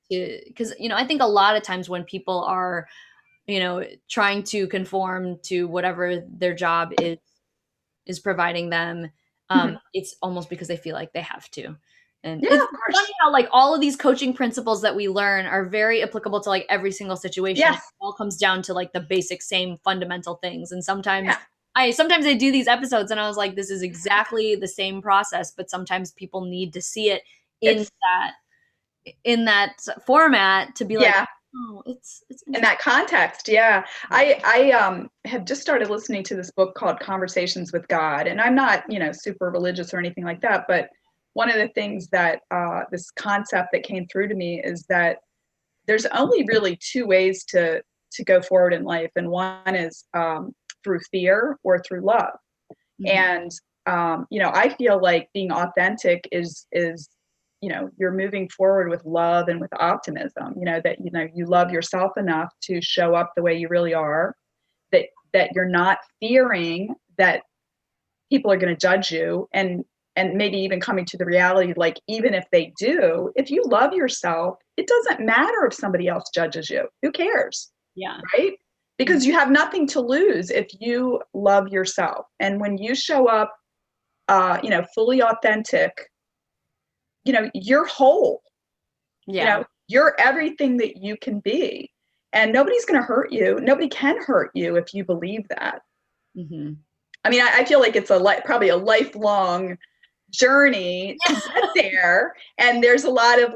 because I think a lot of times when people are trying to conform to whatever their job is providing them, Mhm. it's almost because they feel like they have to. And Yeah, it's of funny course. how like all of these coaching principles that we learn are very applicable to like every single situation. It Yes. all comes down to like the basic same fundamental things. And sometimes Yeah. I do these episodes and I was like, this is exactly the same process, but sometimes people need to see it in It's that format to be like, yeah. oh, it's In interesting. that context, yeah. I have just started listening to this book called Conversations with God, and I'm not, super religious or anything like that, but one of the things that this concept that came through to me is that there's only really two ways to go forward in life, and one is through fear or through love. Mhm. And I feel like being authentic is, you're moving forward with love and with optimism, that, you love yourself enough to show up the way you really are, that you're not fearing that people are going to judge you, and maybe even coming to the reality, like, even if they do, if you love yourself, it doesn't matter if somebody else judges you. Who cares? Yeah. Right? Because you have nothing to lose if you love yourself. And when you show up, fully authentic, you're whole. Yeah. You're everything that you can be. And nobody's going to hurt you. Nobody can hurt you if you believe that. Mm-hmm. I mean, I feel like it's probably a lifelong journey to get there. And there's a lot of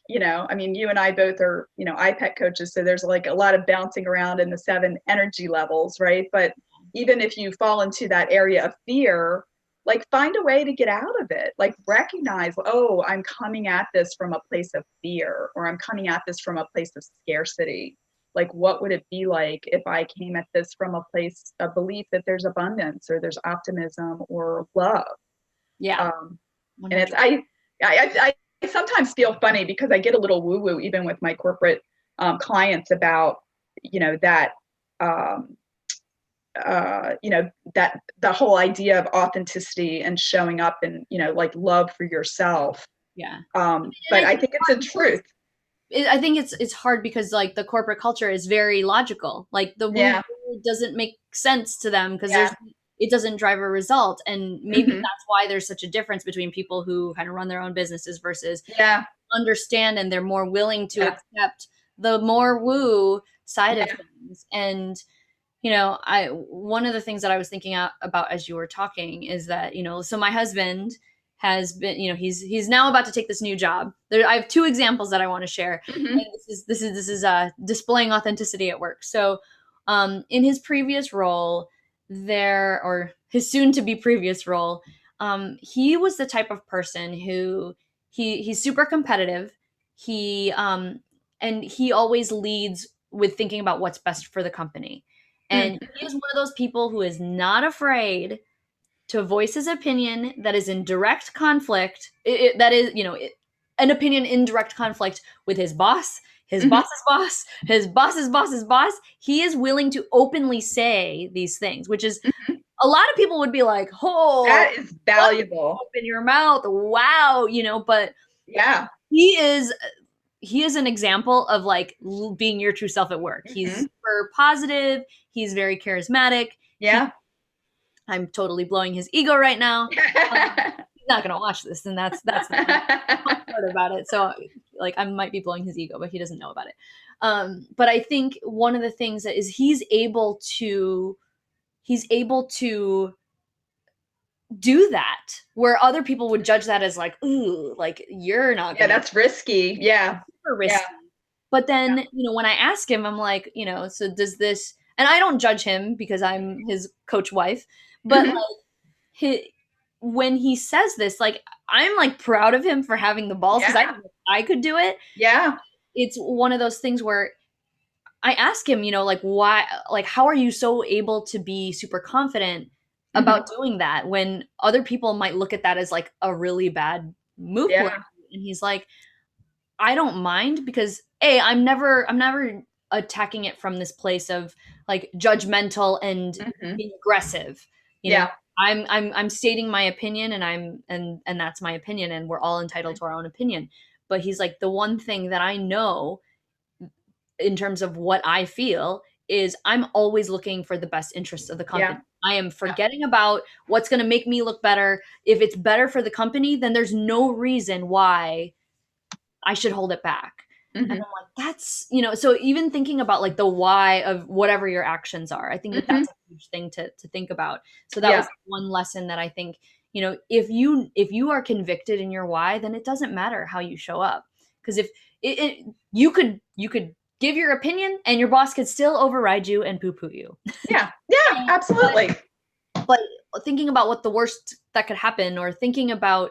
you and I both are, IPEC coaches. So there's like a lot of bouncing around in the 7 energy levels, right? But even if you fall into that area of fear, like, find a way to get out of it. Like, recognize, oh, I'm coming at this from a place of fear, or I'm coming at this from a place of scarcity. Like, what would it be like if I came at this from a place of belief that there's abundance, or there's optimism, or love? Yeah. And it's, I sometimes feel funny because I get a little woo woo even with my corporate clients about, that, that the whole idea of authenticity and showing up and, like, love for yourself. Yeah. But I think it's a truth. I think it's hard because, like, the corporate culture is very logical. Like, the woo doesn't make sense to them because it doesn't drive a result. And maybe that's why there's such a difference between people who kind of run their own businesses versus understand, and they're more willing to accept the more woo side of things. And, one of the things that I was thinking about as you were talking is that, so my husband has been, he's now about to take this new job. I have 2 examples that I want to share. And this is displaying authenticity at work. So, in his previous role or his soon to be previous role, he was the type of person who he's super competitive. And he always leads with thinking about what's best for the company. And he is one of those people who is not afraid to voice his opinion that is in direct conflict. That is, an opinion in direct conflict with his boss, his boss's boss, his boss's boss's boss. He is willing to openly say these things, which is a lot of people would be like, "Oh, that is valuable. Open your mouth, wow," But he is an example of, like, being your true self at work. He's super positive. He's very charismatic. I'm totally blowing his ego right now. He's not going to watch this, and that's the part about it. So, like, I might be blowing his ego, but he doesn't know about it. But I think one of the things that is he's able to do that, where other people would judge that as like, ooh, like, you're not gonna. That's risky. Super risky. But then, when I ask him, I'm like, so does this, and I don't judge him because I'm his coach wife, but like, when he says this, like, I'm like proud of him for having the balls, because I could do it. It's one of those things where I ask him, like, why, like, how are you so able to be super confident about doing that when other people might look at that as like a really bad move? And he's like, I don't mind, because I'm never attacking it from this place of like judgmental and being aggressive. I'm stating my opinion, and that's my opinion, and we're all entitled to our own opinion. But he's like, the one thing that I know in terms of what I feel is I'm always looking for the best interests of the company. I am forgetting about what's going to make me look better. If it's better for the company, then there's no reason why I should hold it back. And I'm like, that's, so even thinking about like the why of whatever your actions are, I think that's a huge thing to think about. So that was one lesson that I think, if you are convicted in your why, then it doesn't matter how you show up. Because if you could give your opinion and your boss could still override you and poo-poo you. Absolutely. But thinking about what the worst that could happen, or thinking about,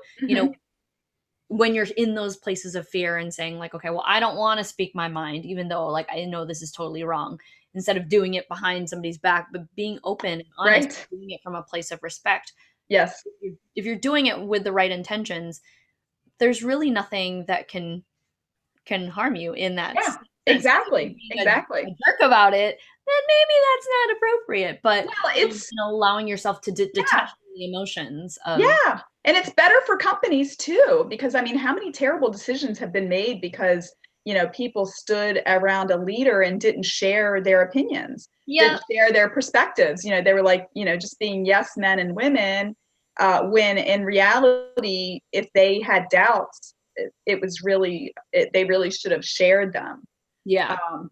when you're in those places of fear and saying like, okay, well, I don't want to speak my mind, even though like I know this is totally wrong, instead of doing it behind somebody's back, but being open and honest, doing it from a place of respect. Yes. If you're doing it with the right intentions, there's really nothing that can harm you in that Yeah, sense. exactly. Being Exactly. a jerk about it, then maybe that's not appropriate. But Well, it's, allowing yourself to detach yeah, from the emotions of, yeah. And it's better for companies too, because I mean, how many terrible decisions have been made because, people stood around a leader and didn't share their opinions, yeah, didn't share their perspectives. They were like, just being yes men and women, when in reality, if they had doubts, it was really, they really should have shared them. yeah, Um,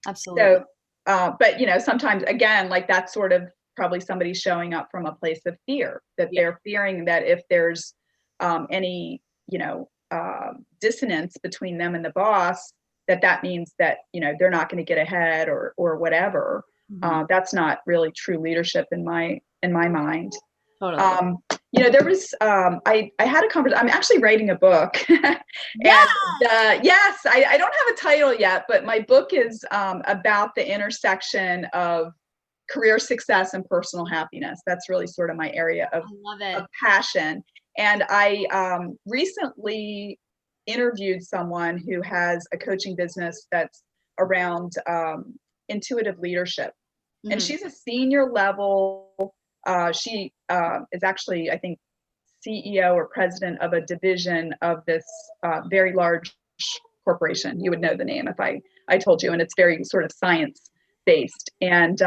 absolutely. so, but sometimes again, like that's sort of probably somebody showing up from a place of fear, that Yeah, they're fearing that if there's any, dissonance between them and the boss, that means that they're not going to get ahead or whatever. mhm, That's not really true leadership in my mind. totally. Um, there was I had a conversation. I'm actually writing a book, Yeah. and yes, I don't have a title yet, but my book is about the intersection of career success and personal happiness. That's really sort of my area I love of it. passion. And I recently interviewed someone who has a coaching business that's around intuitive leadership, and Mhm. she's a senior level. She is actually, I think, CEO or president of a division of this very large corporation. You would know the name if I told you, and it's very sort of science based. And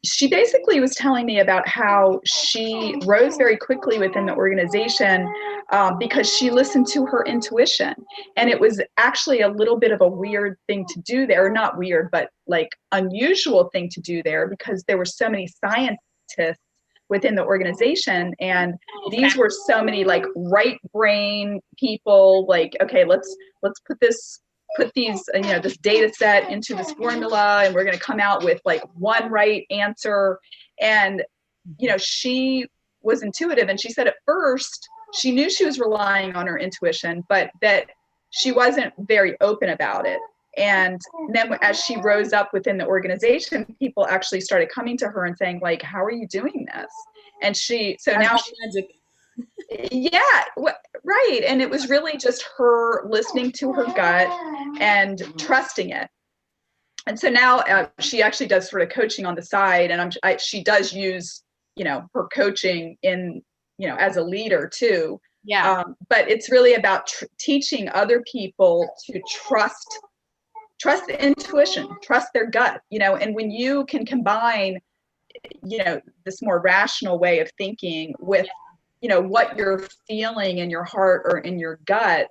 she basically was telling me about how she rose very quickly within the organization because she listened to her intuition. And it was actually a little bit of a weird thing to do there, not weird, but like unusual thing to do there, because there were so many scientists within the organization, and these were so many like right brain people, like, okay, let's put these this data set into this formula, and we're going to come out with like one right answer. And she was intuitive, and she said at first she knew she was relying on her intuition, but that she wasn't very open about it. And then as she rose up within the organization, people actually started coming to her and saying, like, how are you doing this? And so That's now magic. yeah, right. And it was really just her listening to her gut and trusting it. And so now she actually does sort of coaching on the side, and she does use her coaching in as a leader too. Yeah. But it's really about teaching other people to trust the intuition, trust their gut. And when you can combine this more rational way of thinking with what you're feeling in your heart or in your gut,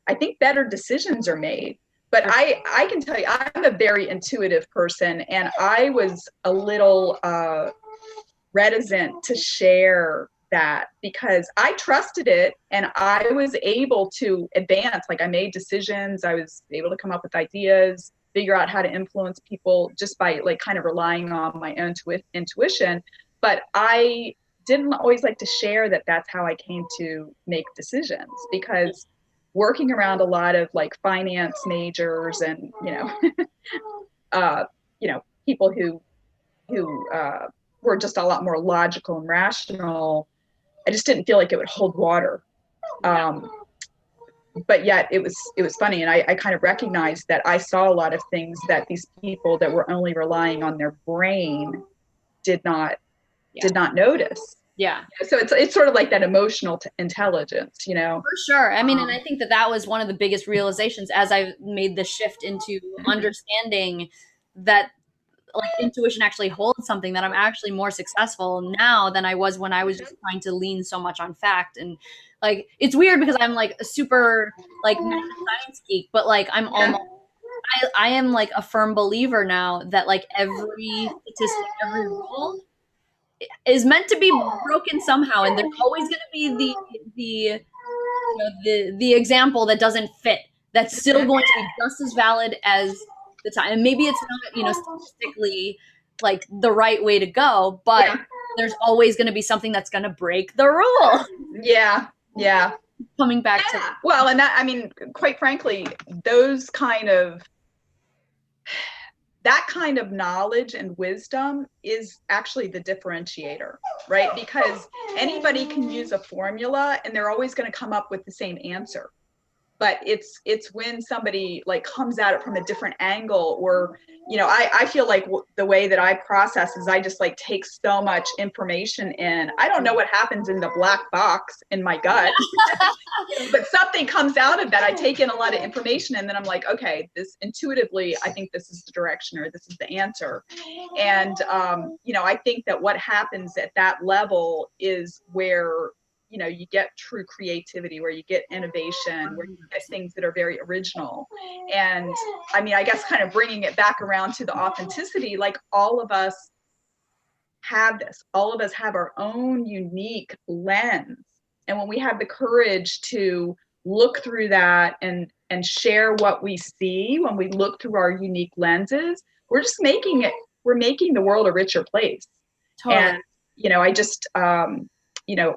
I think better decisions are made. But I can tell you, I'm a very intuitive person, and I was a little reticent to share that because I trusted it, and I was able to advance. Like, I made decisions, I was able to come up with ideas, figure out how to influence people just by like kind of relying on my own intuition. But I didn't always like to share that that's how I came to make decisions, because working around a lot of like finance majors and people who were just a lot more logical and rational, I just didn't feel like it would hold water. Um, but yet it was funny, and I kind of recognized that I saw a lot of things that these people that were only relying on their brain did not notice. Yeah. So it's sort of like that emotional intelligence. For sure. I mean, and I think that was one of the biggest realizations as I made the shift into understanding that like intuition actually holds something, that I'm actually more successful now than I was when I was just trying to lean so much on fact. And like, it's weird because I'm like a super like math science geek, but like I'm almost, I am like a firm believer now that like every statistic, every rule is meant to be broken somehow. And there's always going to be the example that doesn't fit, that's still going to be just as valid as the time. And maybe it's not, statistically like the right way to go, but Yeah. there's always going to be something that's going to break the rule. Yeah. Yeah. Coming back to well, and that, I mean, quite frankly, those kind of that kind of knowledge and wisdom is actually the differentiator, right? Because anybody can use a formula and they're always going to come up with the same answer. But it's when somebody like comes at it from a different angle, or I feel like the way that I process is I just like take so much information in. I don't know what happens in the black box in my gut, but something comes out of that. I take in a lot of information and then I'm like, okay, this intuitively, I think this is the direction, or this is the answer. And I think that what happens at that level is where you get true creativity, where you get innovation, where you get things that are very original. And I mean, I guess kind of bringing it back around to the authenticity, like all of us have this, all of us have our own unique lens. And when we have the courage to look through that and share what we see, when we look through our unique lenses, we're making the world a richer place. Totally. And, I just,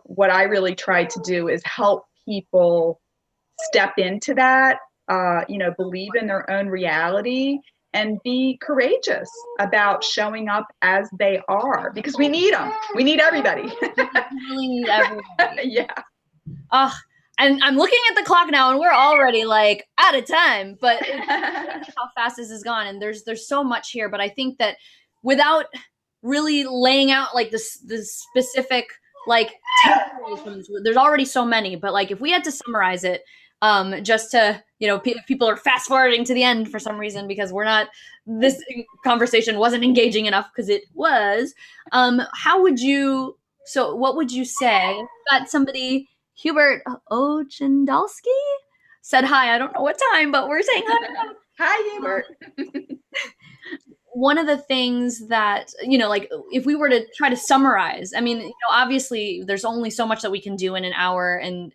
what I really try to do is help people step into that, believe in their own reality and be courageous about showing up as they are, because we need them. We need everybody. We really need everybody. Yeah. And I'm looking at the clock now and we're already like out of time, but how fast this has gone. And there's so much here, but I think that without really laying out like this specific like there's already so many, but like if we had to summarize it, just to, people are fast forwarding to the end for some reason because this conversation wasn't engaging enough, because it was, what would you say that somebody, Hubert Ochendalski said hi, I don't know what time, but we're saying hi. Hi, Hubert. One of the things that, like if we were to try to summarize, I mean, obviously there's only so much that we can do in an hour and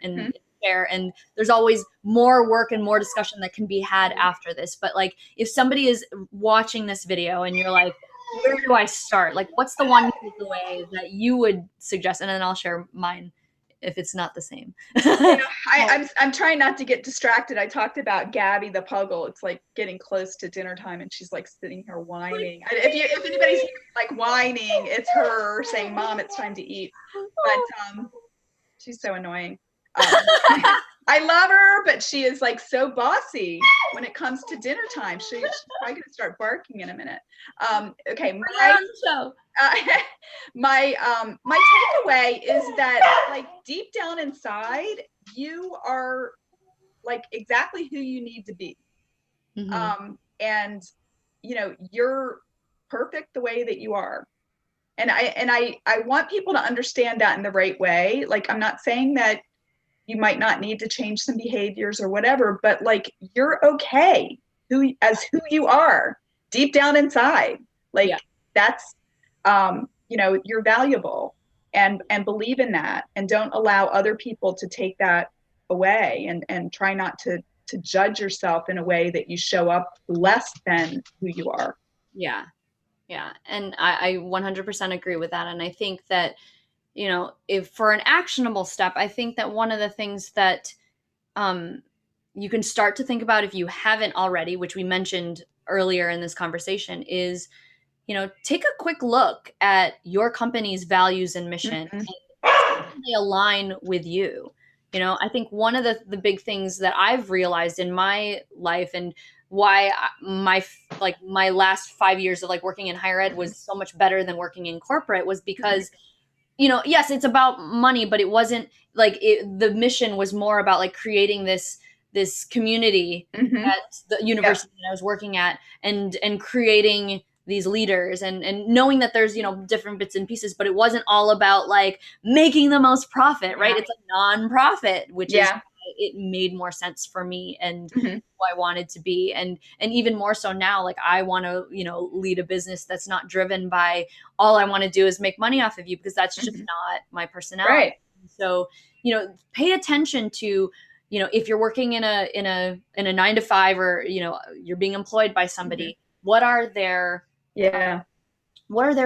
share, and there's always more work and more discussion that can be had after this. But like, if somebody is watching this video and you're like, where do I start? Like, what's the one takeaway that you would suggest? And then I'll share mine if it's not the same. I'm trying not to get distracted. I talked about Gabby the Puggle. It's like getting close to dinner time and she's like sitting here whining. If anybody's like whining, it's her saying, Mom, it's time to eat. But she's so annoying. I love her, but she is like so bossy when it comes to dinner time. She's probably going to start barking in a minute. Okay. My takeaway is that like deep down inside, you are like exactly who you need to be. Mm-hmm. And you're perfect the way that you are. And I want people to understand that in the right way. Like, I'm not saying that you might not need to change some behaviors or whatever, but like, you're okay who you are deep down inside. Like, that's, you're valuable, and believe in that, and don't allow other people to take that away, and try not to judge yourself in a way that you show up less than who you are. Yeah. Yeah. And I 100% agree with that. And I think that, if for an actionable step, I think that one of the things that you can start to think about if you haven't already, which we mentioned earlier in this conversation, is, take a quick look at your company's values and mission. Mm-hmm. And how they align with you. I think one of the big things that I've realized in my life, and why my last 5 years of like working in higher ed was so much better than working in corporate, was because yes, it's about money, but it wasn't like the mission was more about like creating this community mm-hmm. at the university that I was working at, and creating these leaders and knowing that there's, different bits and pieces, but it wasn't all about like making the most profit, right? It's a nonprofit, which is why it made more sense for me and mm-hmm. who I wanted to be. And even more so now, like I want to, lead a business that's not driven by all I want to do is make money off of you, because that's just mm-hmm. not my personality. Right. So, pay attention to, if you're working in a 9-to-5, or, you're being employed by somebody, mm-hmm. what are their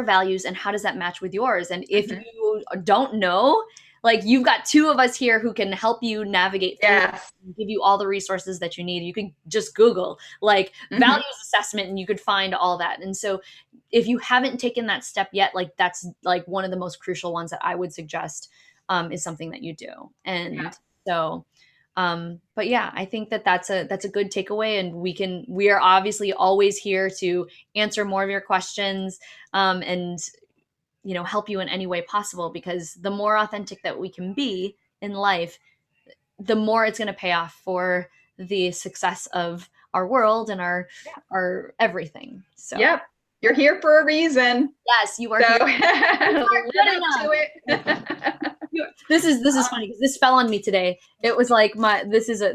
values and how does that match with yours? And if mm-hmm. you don't know, like you've got two of us here who can help you navigate through Yes. and give you all the resources that you need. You can just Google like values assessment and you could find all that. And so if you haven't taken that step yet, like that's like one of the most crucial ones that I would suggest is something that you do. And so but yeah, I think that that's a good takeaway, and we are obviously always here to answer more of your questions and help you in any way possible, because the more authentic that we can be in life, the more it's going to pay off for the success of our world and our everything. So yep, you're here for a reason. Yes, you are so, here. You are good enough. To it. This is funny because this fell on me today. It was like this is a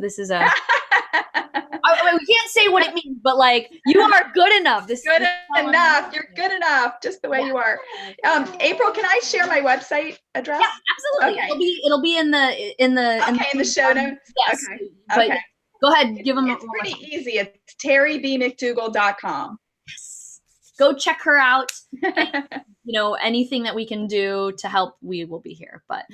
we can't say what it means, but like you are good enough. This enough. You're good enough, just the way you are. April, can I share my website address? Yeah, absolutely. Okay. It'll be in the show notes. Yes. Okay. Go ahead, give them. It's pretty easy. It's terrybmcdougall.com. Yes. Go check her out. Anything that we can do to help, we will be here. But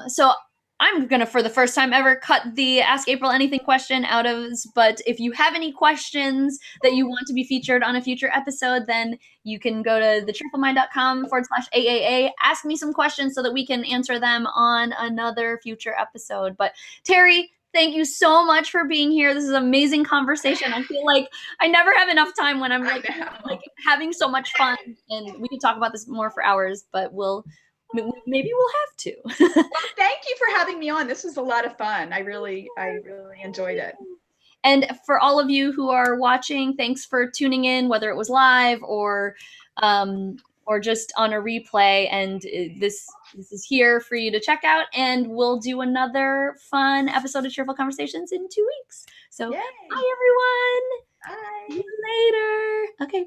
so I'm gonna, for the first time ever, cut the Ask April Anything question out of this. But if you have any questions that you want to be featured on a future episode, then you can go to thecheerfulmind.com/AAA. Ask me some questions so that we can answer them on another future episode. But Terry, thank you so much for being here. This is an amazing conversation. I feel like I never have enough time when I'm like having so much fun, and we could talk about this more for hours, but maybe we'll have to. Well, thank you for having me on. This was a lot of fun. I really enjoyed it. And for all of you who are watching, thanks for tuning in, whether it was live or just on a replay. And this is here for you to check out. And we'll do another fun episode of Cheerful Conversations in 2 weeks. So, Bye, everyone. Bye. See you later. Okay.